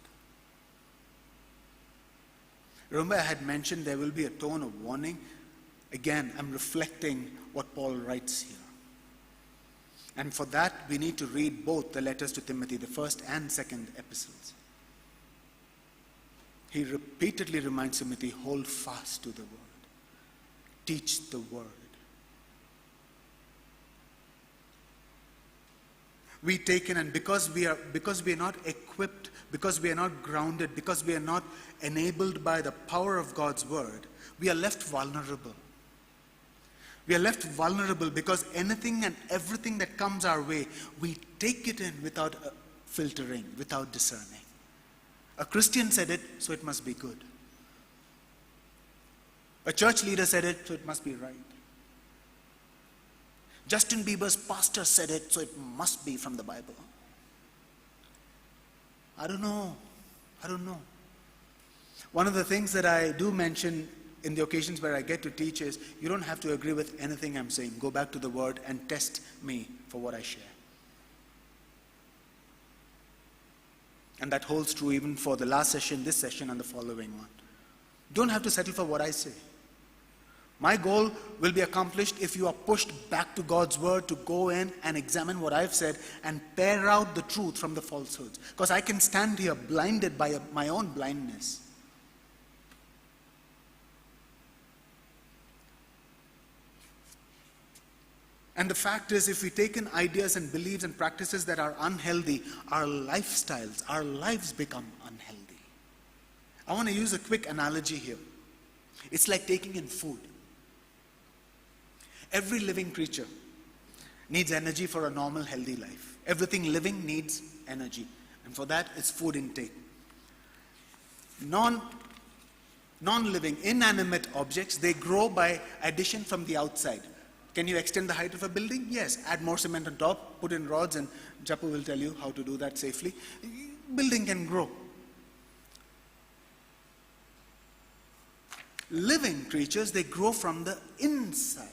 Remember, I had mentioned there will be a tone of warning. Again, I'm reflecting what Paul writes here. And for that, we need to read both the letters to Timothy, the first and second epistles. He repeatedly reminds Timothy, hold fast to the word. Teach the word. We take in, and because we are not equipped, because we are not grounded, because we are not enabled by the power of God's word, we are left vulnerable. We are left vulnerable because anything and everything that comes our way, we take it in without filtering, without discerning. A Christian said it, so it must be good. A church leader said it, so it must be right. Justin Bieber's pastor said it, so it must be from the Bible. I don't know. One of the things that I do mention in the occasions where I get to teach is, you don't have to agree with anything I'm saying. Go back to the word and test me for what I share. And that holds true even for the last session, this session, and the following one. Don't have to settle for what I say. My goal will be accomplished if you are pushed back to God's word to go in and examine what I've said and tear out the truth from the falsehoods. Because I can stand here blinded by my own blindness. And the fact is, if we take in ideas and beliefs and practices that are unhealthy, our lifestyles, our lives become unhealthy. I want to use a quick analogy here. It's like taking in food. Every living creature needs energy for a normal, healthy life. Everything living needs energy. And for that, it's food intake. Non-living, inanimate objects, they grow by addition from the outside. Can you extend the height of a building? Yes. Add more cement on top, put in rods, and Japu will tell you how to do that safely. Building can grow. Living creatures, they grow from the inside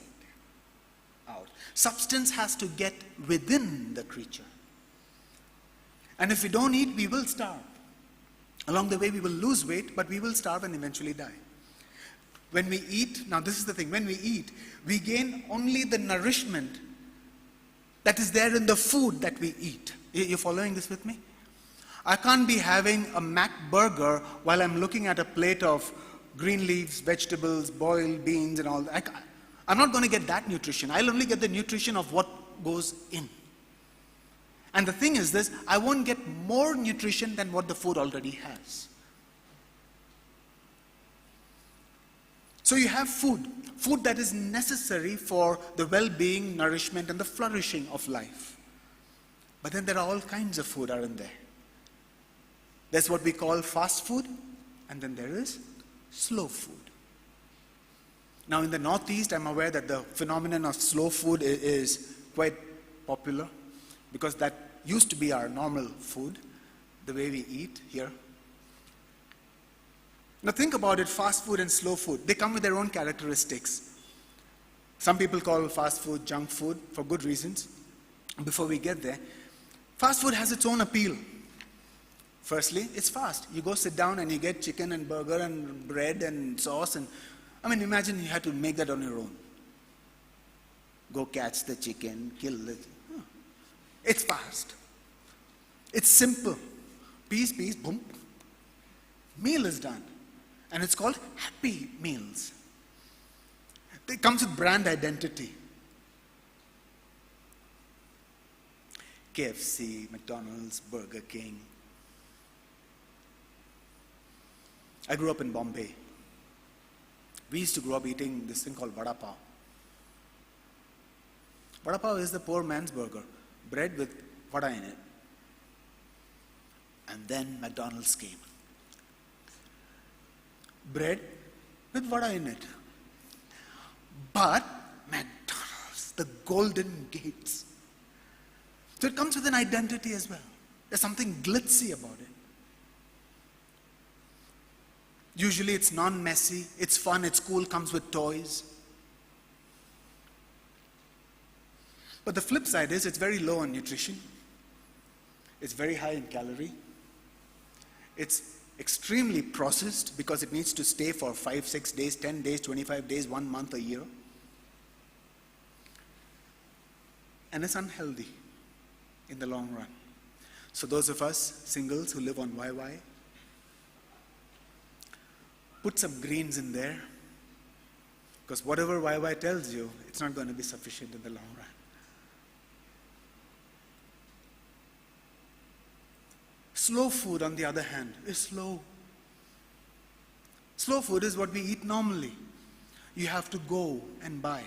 out. Substance has to get within the creature. And if we don't eat, we will starve. Along the way, we will lose weight, but we will starve and eventually die. When we eat, now this is the thing, when we eat, we gain only the nourishment that is there in the food that we eat. You're following this with me? I can't be having a Mac burger while I'm looking at a plate of green leaves, vegetables, boiled beans and all that. I'm not going to get that nutrition. I'll only get the nutrition of what goes in. And the thing is this, I won't get more nutrition than what the food already has. So you have food that is necessary for the well-being, nourishment, and the flourishing of life. But then there are all kinds of food are in there. There's what we call fast food, and then there is slow food. Now in the Northeast, I'm aware that the phenomenon of slow food is quite popular because that used to be our normal food, the way we eat here. Now think about it, fast food and slow food. They come with their own characteristics. Some people call fast food junk food for good reasons. Before we get there, fast food has its own appeal. Firstly, it's fast. You go sit down and you get chicken and burger and bread and sauce. And I mean, imagine you had to make that on your own. Go catch the chicken, kill it. It's fast. It's simple. Piece, boom. Meal is done. And it's called Happy Meals. It comes with brand identity. KFC, McDonald's, Burger King. I grew up in Bombay. We used to grow up eating this thing called vada pav. Vada pav is the poor man's burger, bread with vada in it. And then McDonald's came. Bread with vada in it. But McDonald's, the golden gates. So it comes with an identity as well. There's something glitzy about it. Usually it's non-messy, it's fun, it's cool, comes with toys. But the flip side is it's very low on nutrition. It's very high in calorie. It's extremely processed because it needs to stay for 5, 6 days, 10 days, 25 days, 1 month, a year. And it's unhealthy in the long run. So those of us singles who live on YY, put some greens in there, because whatever YY tells you, it's not going to be sufficient in the long run. Slow food, on the other hand, is slow. Slow food is what we eat normally. You have to go and buy.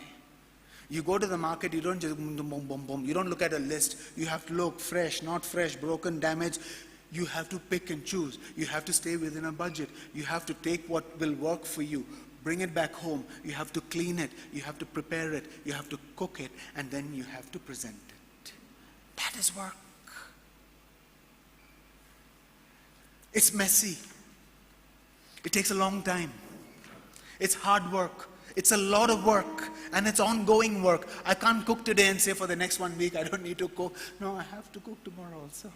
You go to the market, you don't just boom, boom, boom, boom. You don't look at a list. You have to look fresh, not fresh, broken, damaged. You have to pick and choose. You have to stay within a budget. You have to take what will work for you, bring it back home. You have to clean it. You have to prepare it. You have to cook it. And then you have to present it. That is work. It's messy. It takes a long time. It's hard work. It's a lot of work. And it's ongoing work. I can't cook today and say for the next 1 week I don't need to cook. No, I have to cook tomorrow also.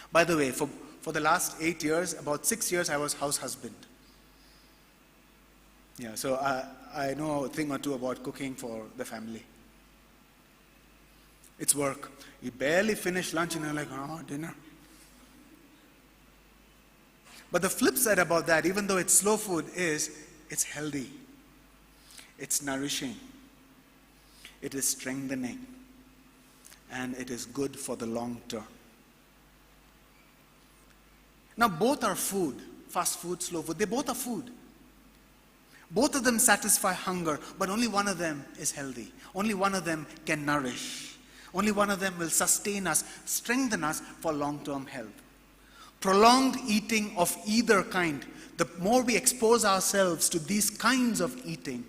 By the way, for the last 8 years, about 6 years, I was house husband. Yeah, so I know a thing or two about cooking for the family. It's work. You barely finish lunch and you're like, oh, dinner. But the flip side about that, even though it's slow food, is it's healthy. It's nourishing. It is strengthening. And it is good for the long term. Now, both are food. Fast food, slow food. They both are food. Both of them satisfy hunger, but only one of them is healthy. Only one of them can nourish. Only one of them will sustain us, strengthen us for long-term health. Prolonged eating of either kind, the more we expose ourselves to these kinds of eating,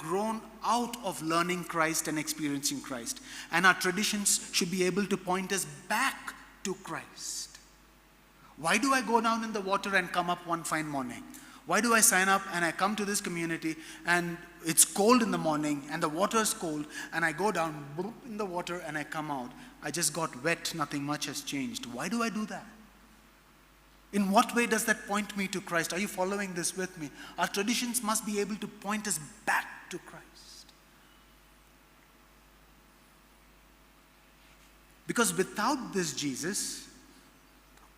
grown out of learning Christ and experiencing Christ. And our traditions should be able to point us back to Christ. Why do I go down in the water and come up one fine morning? Why do I sign up and I come to this community and it's cold in the morning and the water is cold and I go down in the water and I come out? I just got wet, nothing much has changed. Why do I do that? In what way does that point me to Christ? Are you following this with me? Our traditions must be able to point us back to Christ. Because without this Jesus,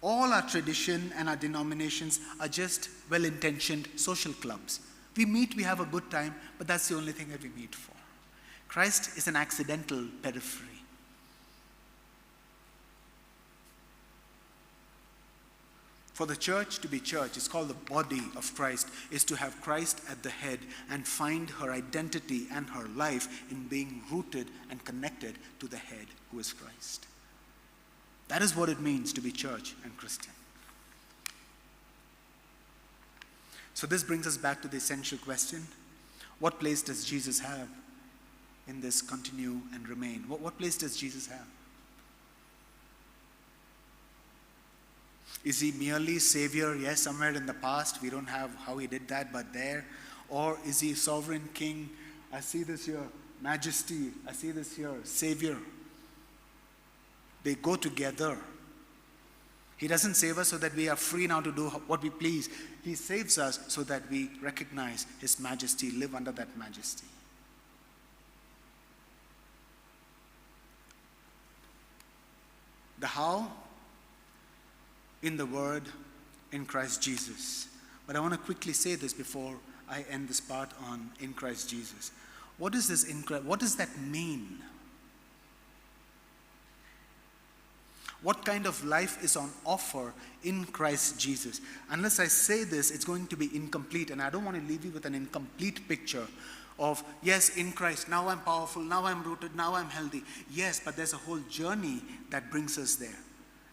all our tradition and our denominations are just well-intentioned social clubs. We meet, we have a good time, but that's the only thing that we meet for. Christ is an accidental periphery. For the church to be church, it's called the body of Christ, is to have Christ at the head and find her identity and her life in being rooted and connected to the head, who is Christ. That is what it means to be church and Christian. So this brings us back to the essential question. What place does Jesus have in this continue and remain? What place does Jesus have? Is he merely Savior? Yes, somewhere in the past. We don't have how he did that, but there. Or is he sovereign King? I see this here. Majesty. I see this here. Savior. They go together. He doesn't save us so that we are free now to do what we please. He saves us so that we recognize his majesty, live under that majesty. The how? In the Word, in Christ Jesus. But I want to quickly say this before I end this part on in Christ Jesus. What is this in Christ? What does that mean? What kind of life is on offer in Christ Jesus? Unless I say this, it's going to be incomplete, and I don't want to leave you with an incomplete picture of, yes, in Christ, now I'm powerful, now I'm rooted, now I'm healthy. Yes, but there's a whole journey that brings us there.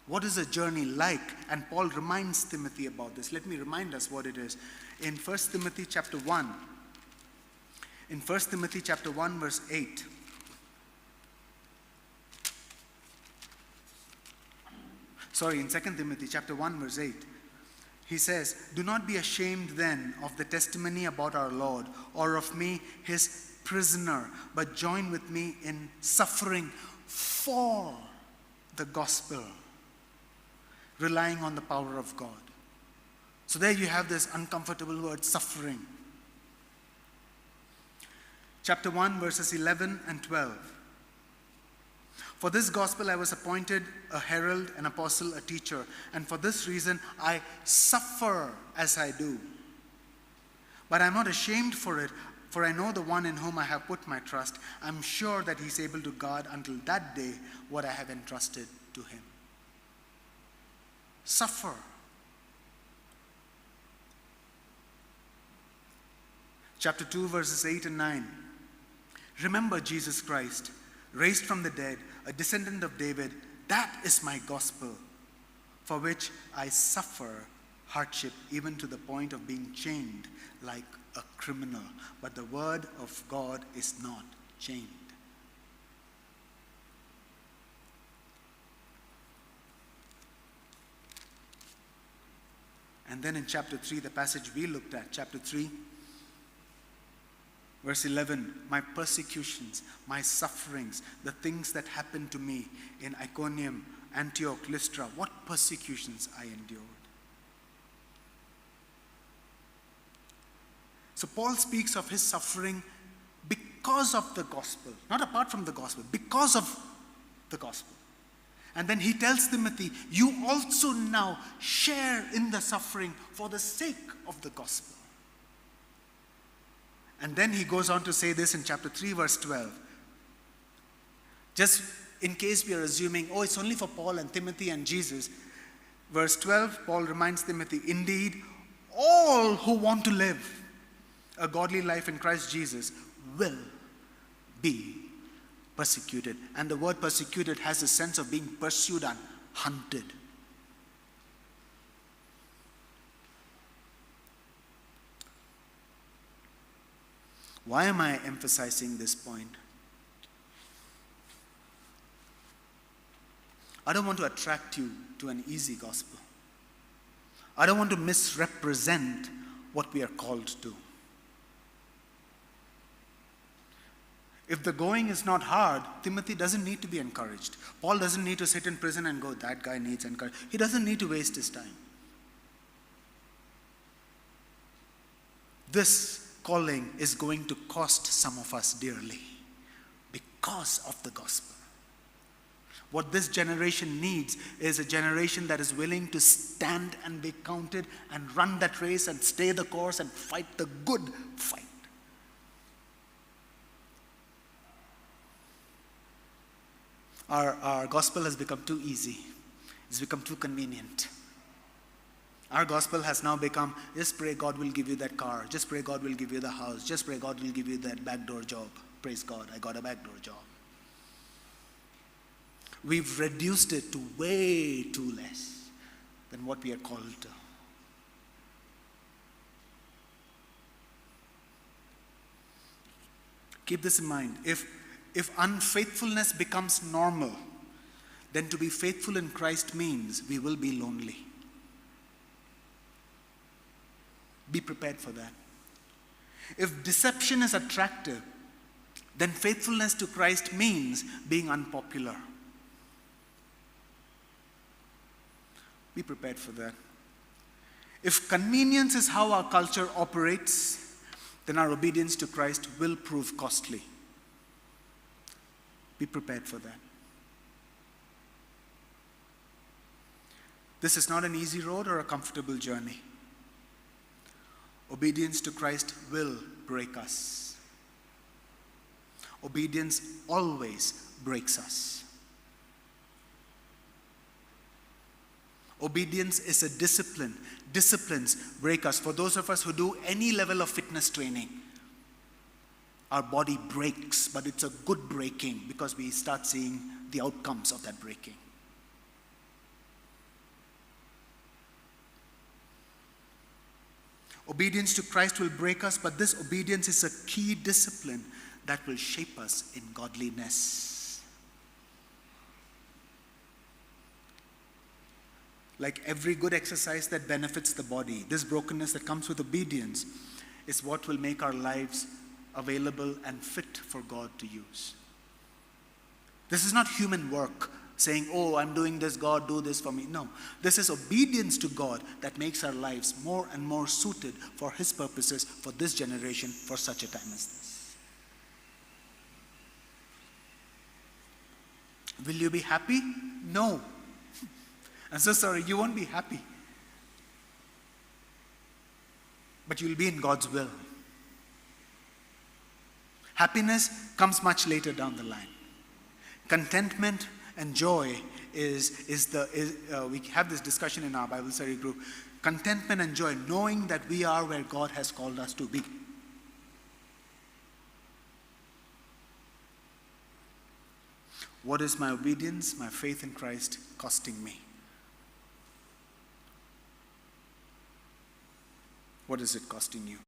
What is a journey like? And Paul reminds Timothy about this. Let me remind us what it is. In 1 Timothy chapter 1, verse 8, in 2 Timothy chapter 1, verse 8, he says, "Do not be ashamed then of the testimony about our Lord, or of me, his prisoner, but join with me in suffering for the gospel, relying on the power of God." So there you have this uncomfortable word, suffering. Chapter 1, verses 11 and 12. "For this gospel I was appointed a herald, an apostle, a teacher, and for this reason I suffer as I do. But I'm not ashamed for it, for I know the one in whom I have put my trust. I'm sure that he's able to guard until that day what I have entrusted to him." Suffer. Chapter 2, verses 8 and 9. "Remember Jesus Christ, raised from the dead, a descendant of David. That is my gospel, for which I suffer hardship, even to the point of being chained like a criminal. But the word of God is not chained." And then in chapter 3, the passage we looked at, chapter 3, verse 11, "My persecutions, my sufferings, the things that happened to me in Iconium, Antioch, Lystra, what persecutions I endured." So Paul speaks of his suffering because of the gospel, not apart from the gospel, because of the gospel. And then he tells Timothy, you also now share in the suffering for the sake of the gospel. And then he goes on to say this in chapter 3, verse 12. Just in case we are assuming, it's only for Paul and Timothy and Jesus. Verse 12, Paul reminds Timothy, "Indeed, all who want to live a godly life in Christ Jesus will be persecuted." And the word persecuted has a sense of being pursued and hunted. Why am I emphasizing this point? I don't want to attract you to an easy gospel. I don't want to misrepresent what we are called to. If the going is not hard, Timothy doesn't need to be encouraged. Paul doesn't need to sit in prison and go, that guy needs encouragement. He doesn't need to waste his time. This calling is going to cost some of us dearly because of the gospel. What this generation needs is a generation that is willing to stand and be counted and run that race and stay the course and fight the good fight. Our gospel has become too easy. It's become too convenient. Our gospel has now become, just pray God will give you that car. Just pray God will give you the house. Just pray God will give you that backdoor job. Praise God, I got a backdoor job. We've reduced it to way too less than what we are called to. Keep this in mind. If unfaithfulness becomes normal, then to be faithful in Christ means we will be lonely. Be prepared for that. If deception is attractive, then faithfulness to Christ means being unpopular. Be prepared for that. If convenience is how our culture operates, then our obedience to Christ will prove costly. Be prepared for that. This is not an easy road or a comfortable journey. Obedience to Christ will break us. Obedience always breaks us. Obedience is a discipline. Disciplines break us. For those of us who do any level of fitness training, our body breaks, but it's a good breaking because we start seeing the outcomes of that breaking. Obedience to Christ will break us, but this obedience is a key discipline that will shape us in godliness. Like every good exercise that benefits the body, this brokenness that comes with obedience is what will make our lives available and fit for God to use. This is not human work saying, oh, I'm doing this, God, do this for me. No, this is obedience to God that makes our lives more and more suited for His purposes for this generation, for such a time as this. Will you be happy? No. I'm so sorry, you won't be happy. But you'll be in God's will. Happiness comes much later down the line. Contentment and joy we have this discussion in our Bible study group. Contentment and joy, knowing that we are where God has called us to be. What is my obedience, my faith in Christ costing me? What is it costing you?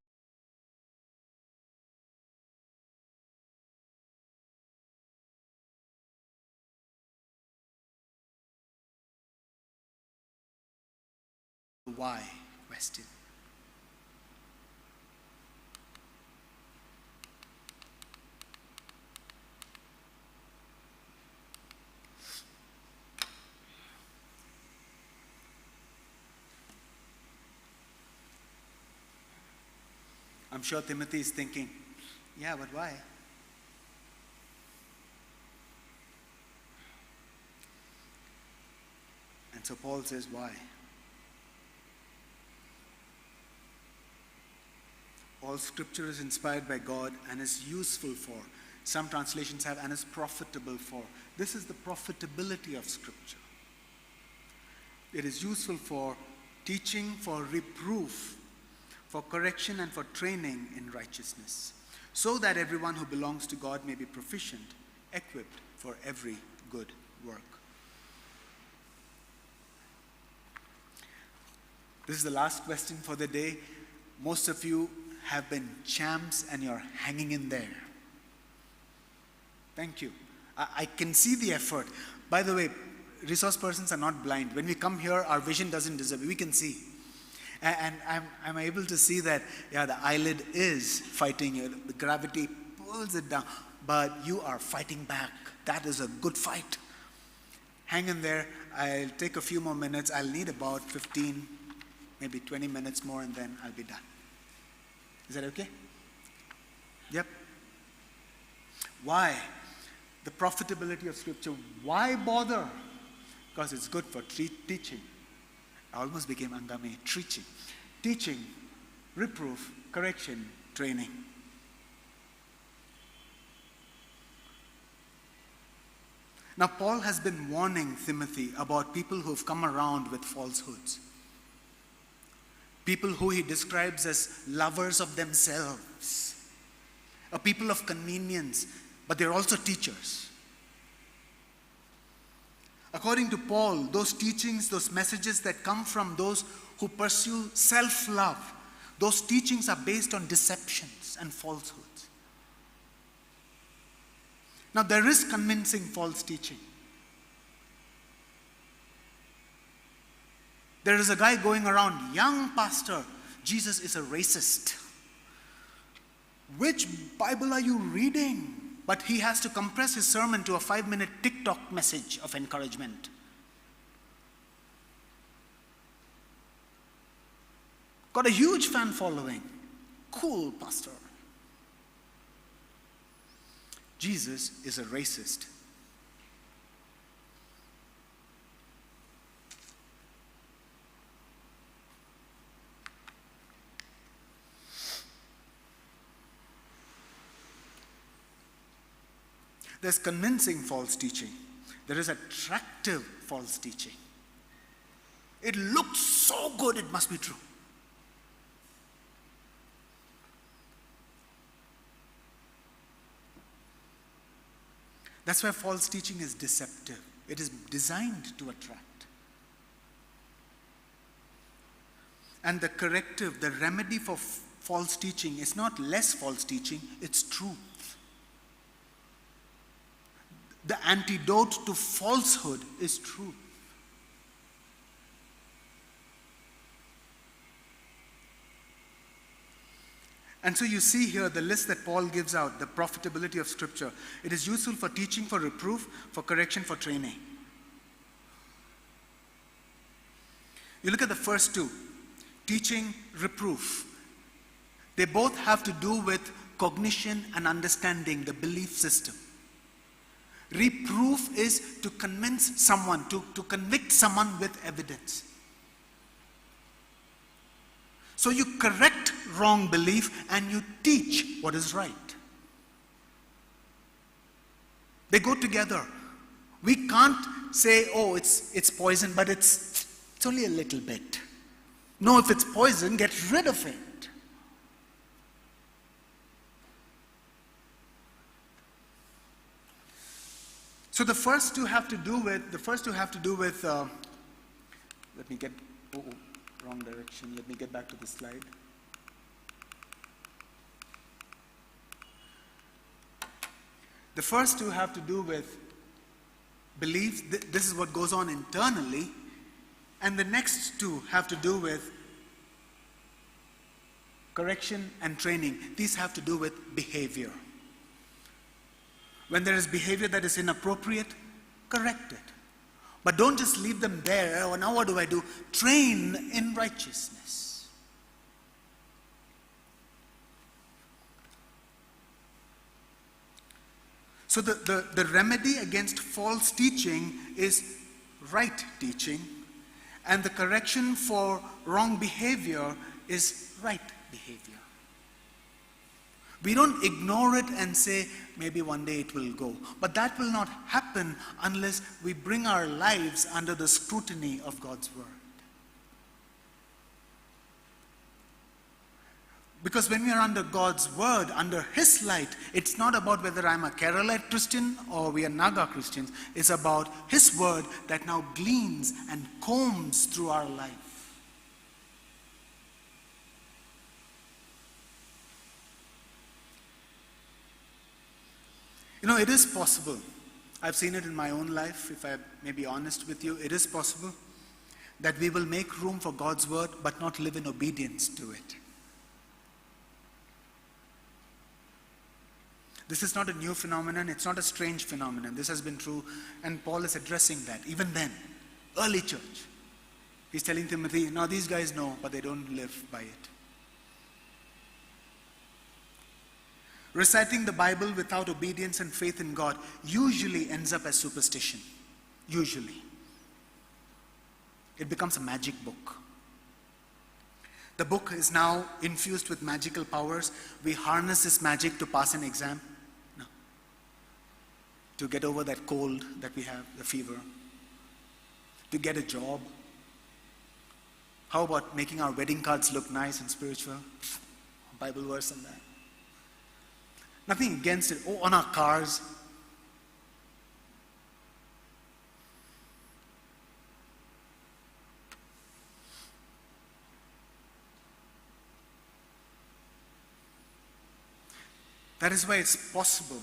Why question. I'm sure Timothy is thinking, yeah, but why? And so Paul says, why? All scripture is inspired by God and is useful for. Some translations have and is profitable for. This is the profitability of scripture. It is useful for teaching, for reproof, for correction, and for training in righteousness, so that everyone who belongs to God may be proficient, equipped for every good work. This is the last question for the day. Most of you have been champs and you're hanging in there. Thank you. I can see the effort. By the way, resource persons are not blind. When we come here, our vision doesn't disappear. We can see. And I'm able to see that, yeah, the eyelid is fighting you. The gravity pulls it down. But you are fighting back. That is a good fight. Hang in there. I'll take a few more minutes. I'll need about 15, maybe 20 minutes more, and then I'll be done. Is that okay? Yep. Why? The profitability of Scripture. Why bother? Because it's good for teaching. I almost became Angami. Teaching, reproof, correction, training. Now, Paul has been warning Timothy about people who have come around with falsehoods. People who he describes as lovers of themselves. A people of convenience, but they're also teachers. According to Paul, those teachings, those messages that come from those who pursue self-love, those teachings are based on deceptions and falsehoods. Now, there is convincing false teaching. There is a guy going around, young pastor, Jesus is a racist. Which Bible are you reading? But he has to compress his sermon to a 5-minute TikTok message of encouragement. Got a huge fan following. Cool, pastor. Jesus is a racist. There's convincing false teaching. There is attractive false teaching. It looks so good, it must be true. That's why false teaching is deceptive. It is designed to attract. And the corrective, the remedy for false teaching is not less false teaching, it's truth. The antidote to falsehood is truth. And so you see here the list that Paul gives out, the profitability of Scripture. It is useful for teaching, for reproof, for correction, for training. You look at the first two, teaching, reproof. They both have to do with cognition and understanding, the belief system. Reproof is to convince someone, to convict someone with evidence. So you correct wrong belief and you teach what is right. They go together. We can't say, oh, it's poison, but it's only a little bit. No, if it's poison, get rid of it. So the first two have to do with, let me get, wrong direction. Let me get back to the slide. The first two have to do with belief. This is what goes on internally. And the next two have to do with correction and training. These have to do with behavior. When there is behavior that is inappropriate, correct it. But don't just leave them there. Oh, now what do I do? Train in righteousness. So the remedy against false teaching is right teaching, and the correction for wrong behavior is right behavior. We don't ignore it and say, maybe one day it will go. But that will not happen unless we bring our lives under the scrutiny of God's Word. Because when we are under God's Word, under His light, it's not about whether I'm a Keralite Christian or we are Naga Christians. It's about His Word that now gleans and combs through our life. You know, it is possible. I've seen it in my own life, if I may be honest with you. It is possible that we will make room for God's word but not live in obedience to it. This is not a new phenomenon. It's not a strange phenomenon. This has been true, and Paul is addressing that. Even then, early church, he's telling Timothy, now these guys know, but they don't live by it. Reciting the Bible without obedience and faith in God usually ends up as superstition. Usually. It becomes a magic book. The book is now infused with magical powers. We harness this magic to pass an exam. No. To get over that cold that we have, the fever. To get a job. How about making our wedding cards look nice and spiritual? Bible verse on that. Nothing against it. Oh, on our cars. That is why it's possible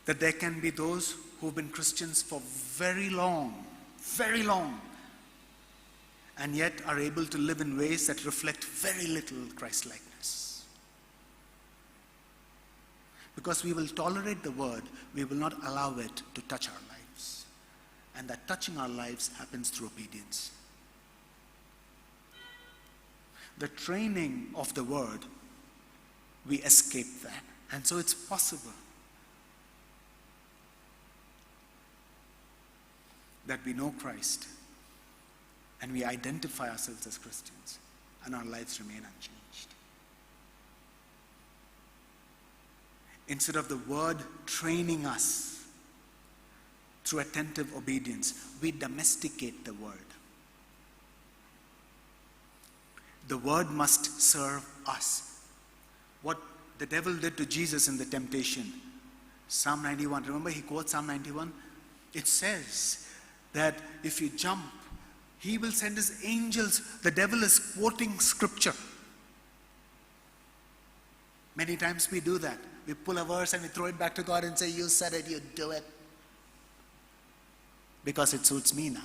that there can be those who've been Christians for very long, and yet are able to live in ways that reflect very little Christ-likeness. Because we will tolerate the word, we will not allow it to touch our lives. And that touching our lives happens through obedience. The training of the word, we escape that. And so it's possible that we know Christ and we identify ourselves as Christians and our lives remain unchanged. Instead of the word training us through attentive obedience, we domesticate the word. The word must serve us. What the devil did to Jesus in the temptation. Psalm 91, remember he quotes Psalm 91? It says that if you jump, he will send his angels. The devil is quoting scripture. Many times we do that. We pull a verse and we throw it back to God and say, you said it, you do it. Because it suits me now.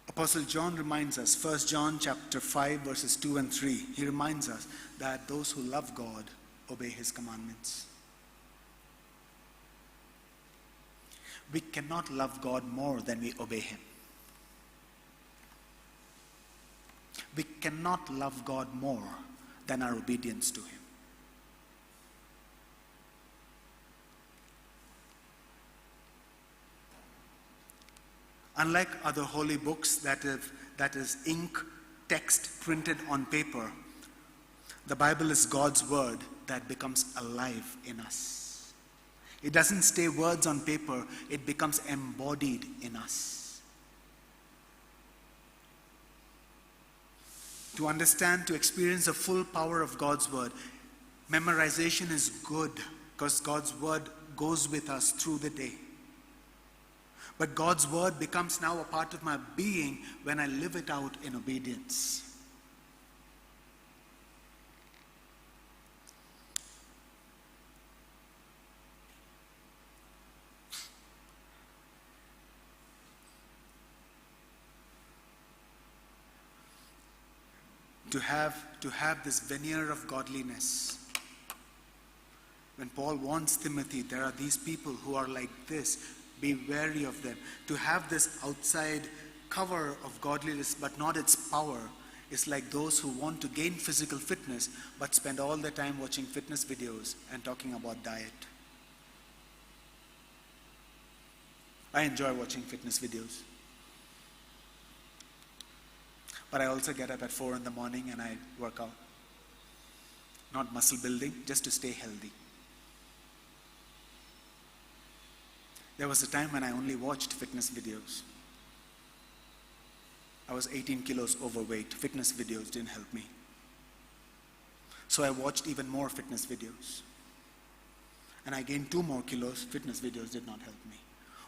Apostle John reminds us, 1 John chapter 5 verses 2 and 3, he reminds us that those who love God obey his commandments. We cannot love God more than we obey him. We cannot love God more than our obedience to him. Unlike other holy books that is ink, text printed on paper, the Bible is God's word that becomes alive in us. It doesn't stay words on paper, it becomes embodied in us. To understand, to experience the full power of God's word, memorization is good because God's word goes with us through the day. But God's word becomes now a part of my being when I live it out in obedience. To have this veneer of godliness. When Paul warns Timothy, there are these people who are like this. Be wary of them. To have this outside cover of godliness but not its power is like those who want to gain physical fitness but spend all their time watching fitness videos and talking about diet. I enjoy watching fitness videos. But I also get up at 4 in the morning and I work out. Not muscle building, just to stay healthy. There was a time when I only watched fitness videos. I was 18 kilos overweight. Fitness videos didn't help me. So I watched even more fitness videos. And I gained 2 more kilos. Fitness videos did not help me.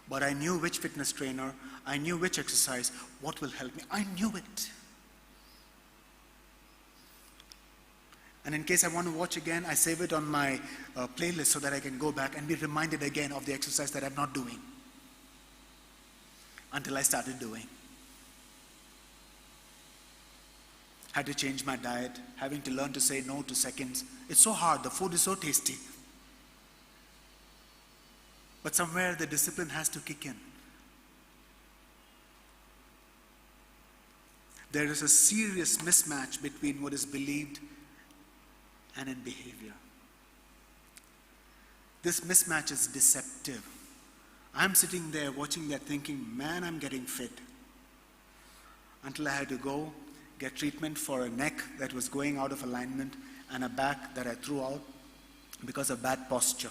but I knew which fitness trainer, I knew which exercise, what will help me. I knew it. And in case I want to watch again, I save it on my playlist so that I can go back and be reminded again of the exercise that I'm not doing until I started doing. Had to change my diet, having to learn to say no to seconds. It's so hard, the food is so tasty. But somewhere the discipline has to kick in. There is a serious mismatch between what is believed and in behavior. This mismatch is deceptive. I'm sitting there watching that thinking, man, I'm getting fit. Until I had to go get treatment for a neck that was going out of alignment and a back that I threw out because of bad posture.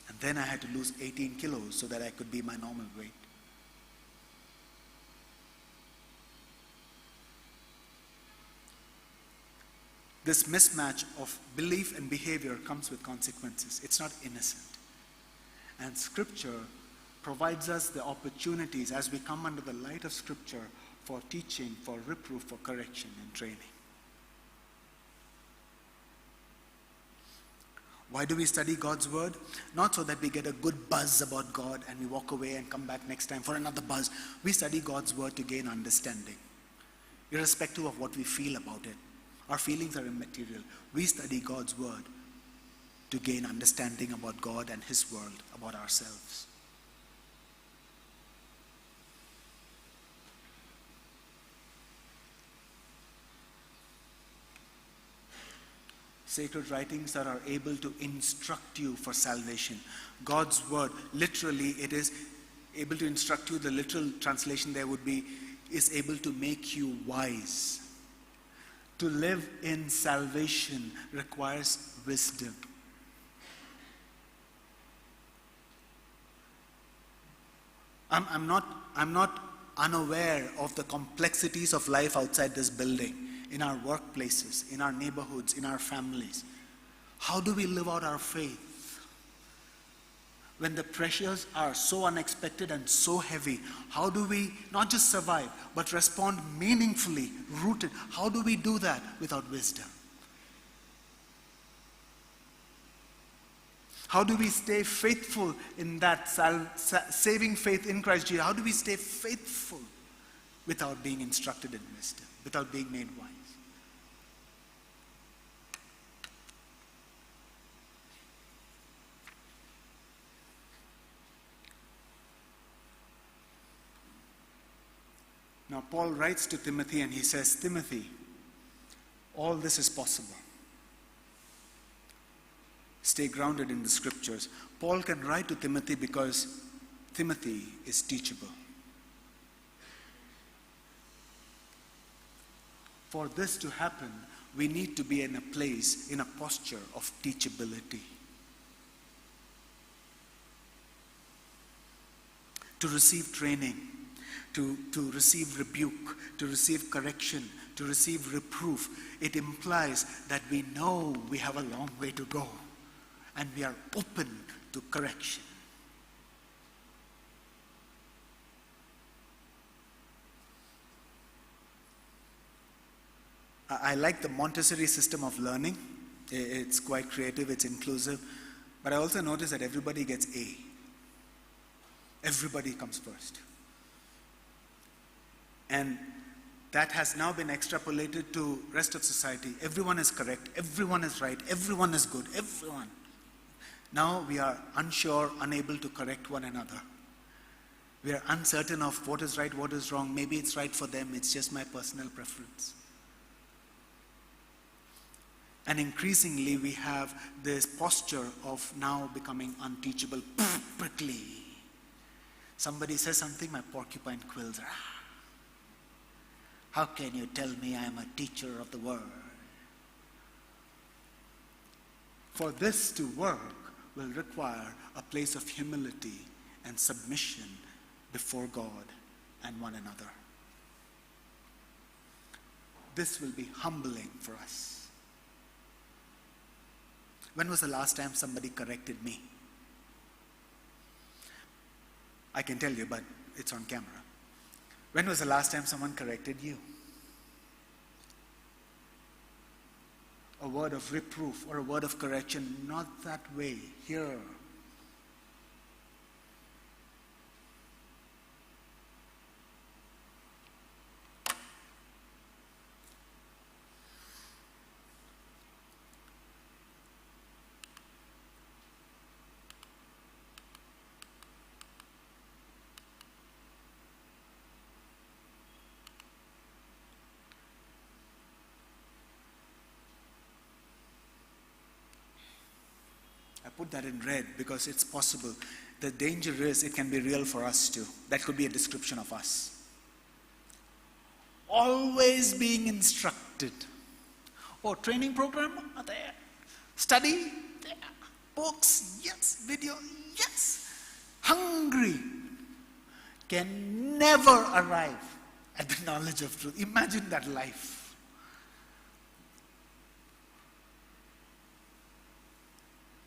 And then I had to lose 18 kilos so that I could be my normal weight. This mismatch of belief and behavior comes with consequences. It's not innocent. And Scripture provides us the opportunities as we come under the light of Scripture for teaching, for reproof, for correction and training. Why do we study God's Word? Not so that we get a good buzz about God and we walk away and come back next time for another buzz. We study God's Word to gain understanding, irrespective of what we feel about it. Our feelings are immaterial. We study God's Word to gain understanding about God and His world, about ourselves. Sacred writings that are able to instruct you for salvation. God's Word, literally, it is able to instruct you. The literal translation there would be, is able to make you wise. To live in salvation requires wisdom. I'm not unaware of the complexities of life outside this building, in our workplaces, in our neighborhoods, in our families. How do we live out our faith? When the pressures are so unexpected and so heavy, how do we not just survive, but respond meaningfully, rooted? How do we do that without wisdom? How do we stay faithful in that saving faith in Christ Jesus? How do we stay faithful without being instructed in wisdom, without being made wise? Now, Paul writes to Timothy and he says, Timothy, all this is possible. Stay grounded in the Scriptures. Paul can write to Timothy because Timothy is teachable. For this to happen, we need to be in a place, in a posture of teachability. To receive training, to receive rebuke, to receive correction, to receive reproof, it implies that we know we have a long way to go and we are open to correction. I like the Montessori system of learning. It's quite creative, it's inclusive, but I also notice that everybody gets A. Everybody comes first. And that has now been extrapolated to rest of society. Everyone is correct, everyone is right, everyone is good, everyone. Now we are unsure, unable to correct one another. We are uncertain of what is right, what is wrong. Maybe it's right for them, it's just my personal preference. And increasingly we have this posture of now becoming unteachable, prickly. Somebody says something, my porcupine quills. How can you tell me I am a teacher of the word? For this to work will require a place of humility and submission before God and one another. This will be humbling for us. When was the last time somebody corrected me? I can tell you, but it's on camera. When was the last time someone corrected you? A word of reproof or a word of correction, not that way, here. I put that in red because it's possible. The danger is it can be real for us too. That could be a description of us. Always being instructed. Oh, training program? Are there. Study? There. Books? Yes. Video? Yes. Hungry. Can never arrive at the knowledge of truth. Imagine that life.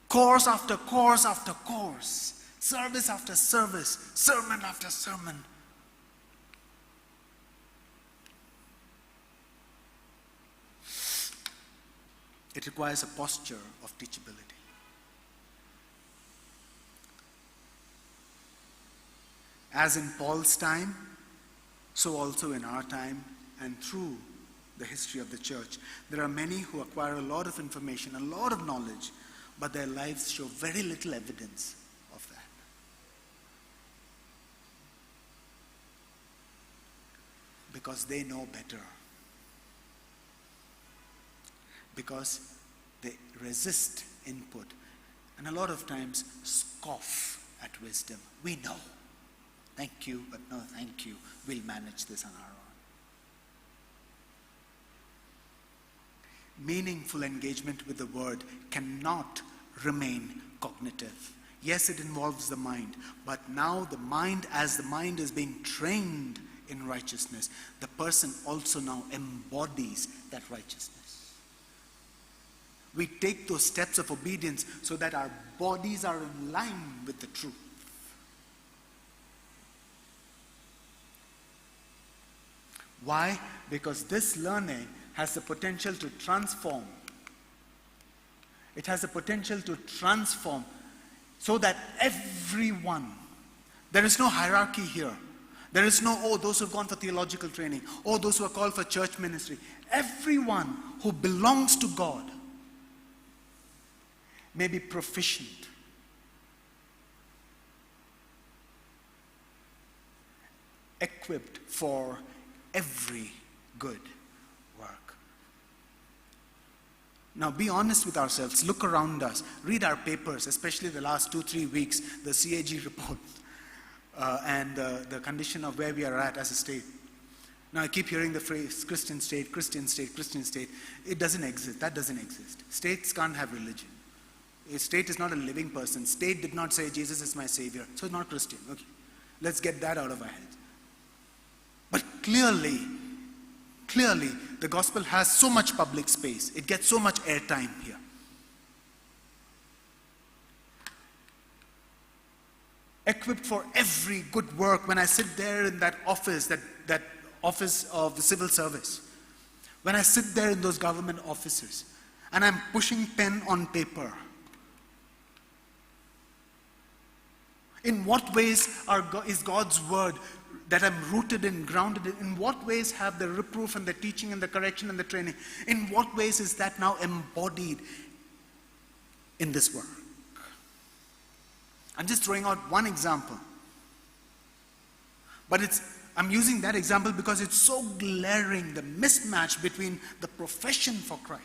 Course after course after course, service after service, sermon after sermon. It requires a posture of teachability. As in Paul's time, so also in our time and through the history of the church, there are many who acquire a lot of information, a lot of knowledge, but their lives show very little evidence of that. Because they know better. Because they resist input and a lot of times scoff at wisdom. We know. Thank you, but no thank you. We'll manage this on our own. Meaningful engagement with the word cannot remain cognitive. Yes, it involves the mind, but now the mind, as the mind is being trained in righteousness, the person also now embodies that righteousness. We take those steps of obedience so that our bodies are in line with the truth. Why? Because this learning has the potential to transform. It has the potential to transform so that everyone, there is no hierarchy here. There is no, oh, those who have gone for theological training, oh, those who are called for church ministry. Everyone who belongs to God may be proficient. Equipped for every good work. Now be honest with ourselves, look around us, read our papers, especially the last 2-3 weeks, the CAG report and the condition of where we are at as a state. Now I keep hearing the phrase Christian state, Christian state, Christian state. It doesn't exist, that doesn't exist. States can't have religion. A state is not a living person. State did not say Jesus is my savior, so it's not Christian. Okay, let's get that out of our heads. But clearly, the gospel has so much public space. It gets so much airtime here. Equipped for every good work. When I sit there in that office, that office of the civil service, when I sit there in those government offices, and I'm pushing pen on paper, in what ways is God's word that I'm rooted in, grounded in what ways have the reproof and the teaching and the correction and the training, in what ways is that now embodied in this work? I'm just throwing out one example. But I'm using that example because it's so glaring, the mismatch between the profession for Christ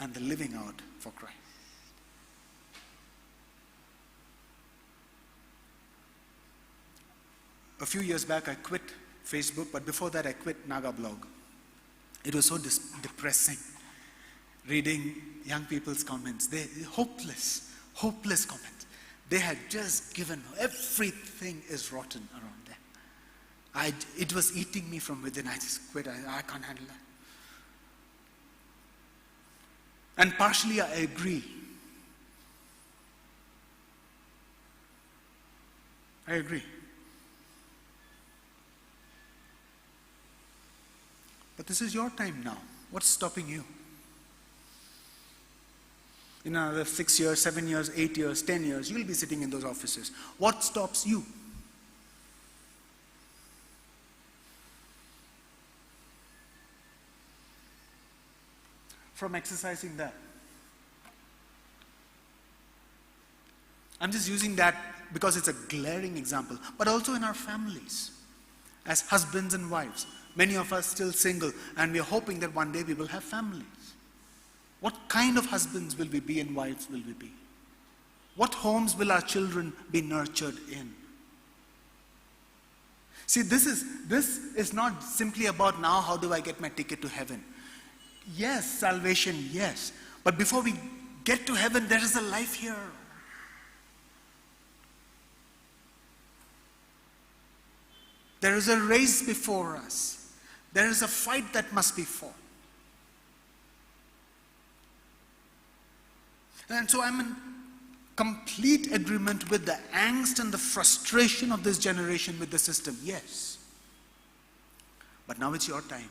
and the living out for Christ. A few years back, I quit Facebook, but before that, I quit Naga Blog. It was so depressing reading young people's comments. They hopeless comments. They had just given, everything is rotten around there. It was eating me from within. I just quit. I can't handle that. And partially, I agree. I agree. But this is your time now. What's stopping you? In another 6 years, 7 years, 8 years, 10 years, you'll be sitting in those offices. What stops you? From exercising that. I'm just using that because it's a glaring example, but also in our families, as husbands and wives. Many of us still single, and we are hoping that one day we will have families. What kind of husbands will we be and wives will we be? What homes will our children be nurtured in? See, this is not simply about now, how do I get my ticket to heaven? Yes, salvation, yes. But before we get to heaven, there is a life here. There is a race before us. There is a fight that must be fought. And so I'm in complete agreement with the angst and the frustration of this generation with the system. Yes. But now it's your time.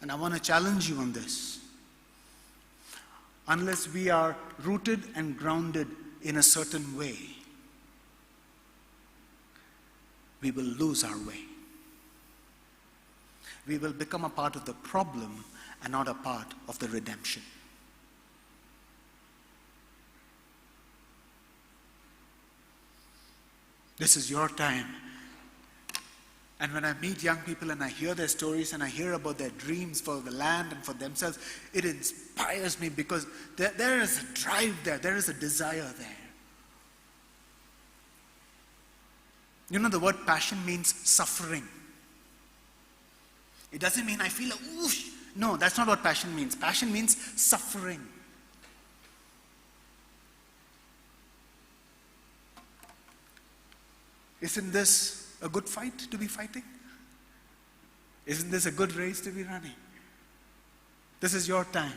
And I want to challenge you on this. Unless we are rooted and grounded in a certain way, we will lose our way. We will become a part of the problem and not a part of the redemption. This is your time. And when I meet young people and I hear their stories and I hear about their dreams for the land and for themselves, it inspires me because there is a drive there, there is a desire there. You know, the word passion means suffering. It doesn't mean I feel a whoosh. No, that's not what passion means. Passion means suffering. Isn't this a good fight to be fighting? Isn't this a good race to be running? This is your time.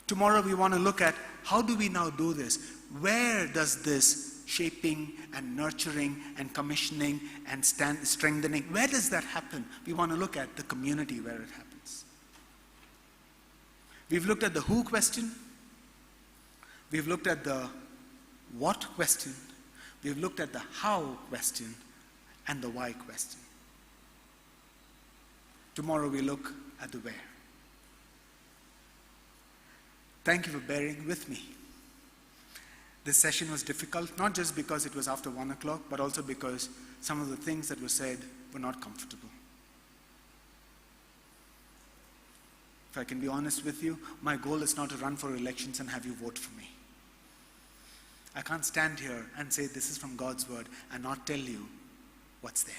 Tomorrow we want to look at how do we now do this? Where does this shaping and nurturing and commissioning and strengthening, where does that happen? We want to look at the community where it happens. We've looked at the who question. We've looked at the what question. We've looked at the how question and the why question. Tomorrow we look at the where. Thank you for bearing with me. This session was difficult, not just because it was after 1 o'clock, but also because some of the things that were said were not comfortable. If I can be honest with you, my goal is not to run for elections and have you vote for me. I can't stand here and say this is from God's word and not tell you what's there.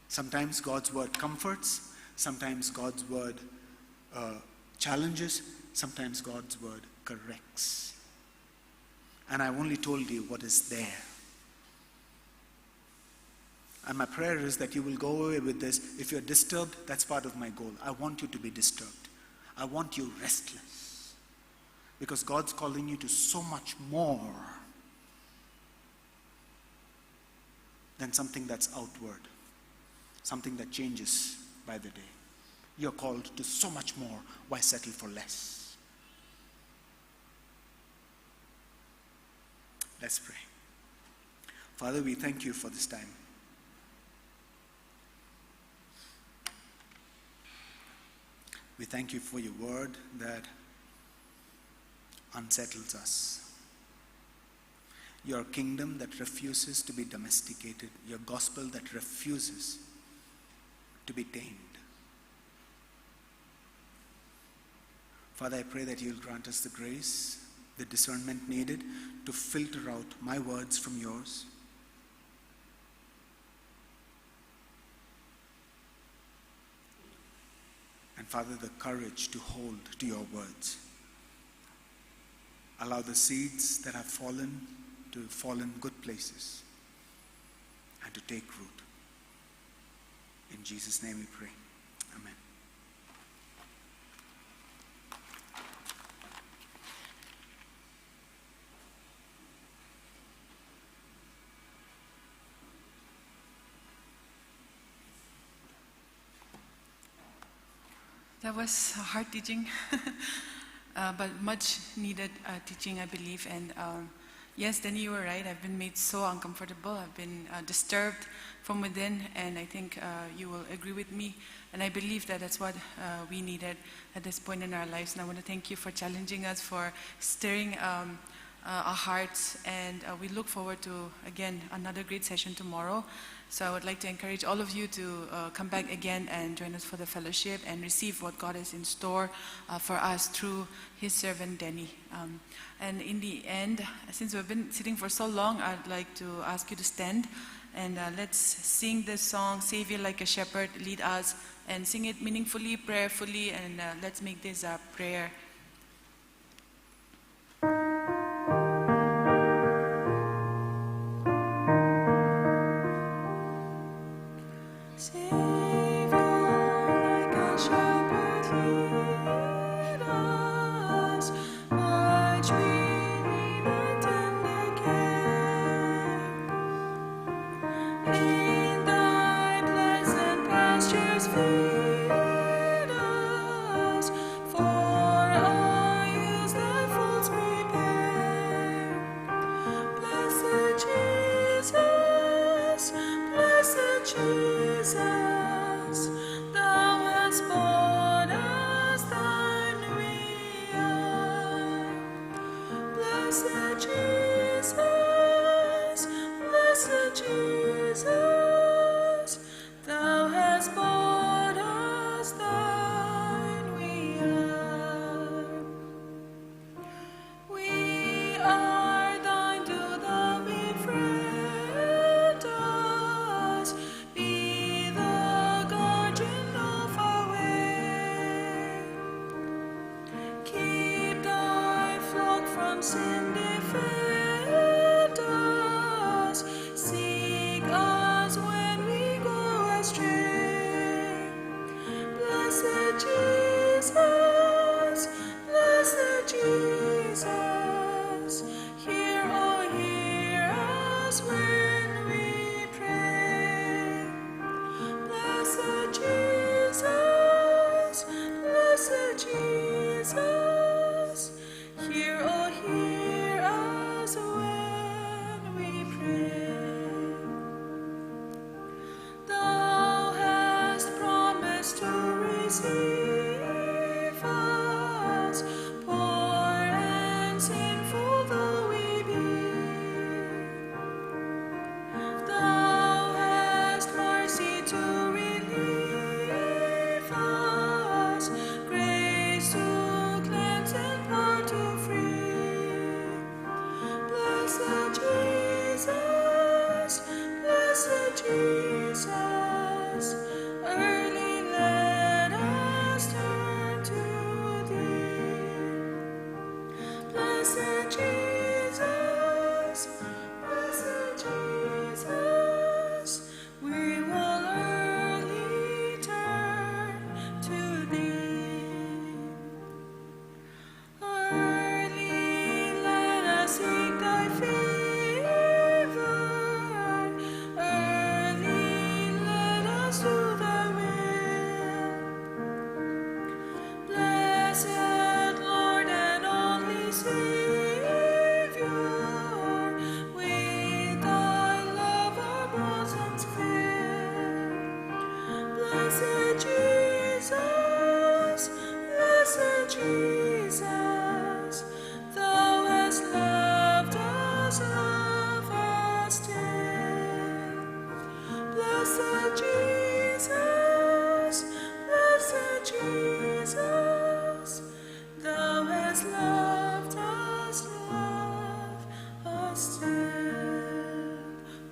Sometimes God's word comforts, sometimes God's word challenges, sometimes God's word corrects. And I've only told you what is there. And my prayer is that you will go away with this. If you're disturbed, that's part of my goal. I want you to be disturbed. I want you restless. Because God's calling you to so much more than something that's outward, something that changes by the day. You're called to so much more. Why settle for less? Let's pray. Father, we thank you for this time. We thank you for your word that unsettles us. Your kingdom that refuses to be domesticated. Your gospel that refuses to be tamed. Father, I pray that you'll grant us the grace, the discernment needed to filter out my words from yours. And Father, the courage to hold to your words. Allow the seeds that have fallen to fall in good places and to take root. In Jesus' name we pray. Amen. That was a hard teaching, but much needed teaching, I believe. And yes, Danny, you were right. I've been made so uncomfortable. I've been disturbed from within, and I think you will agree with me. And I believe that that's what we needed at this point in our lives. And I want to thank you for challenging us, for stirring our hearts. And we look forward to, again, another great session tomorrow. So I would like to encourage all of you to come back again and join us for the fellowship and receive what God is in store for us through His servant Danny. And in the end, since we've been sitting for so long, I'd like to ask you to stand and let's sing this song, Savior Like a Shepherd, Lead Us, and sing it meaningfully, prayerfully, and let's make this our prayer.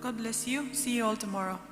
God bless you. See you all tomorrow.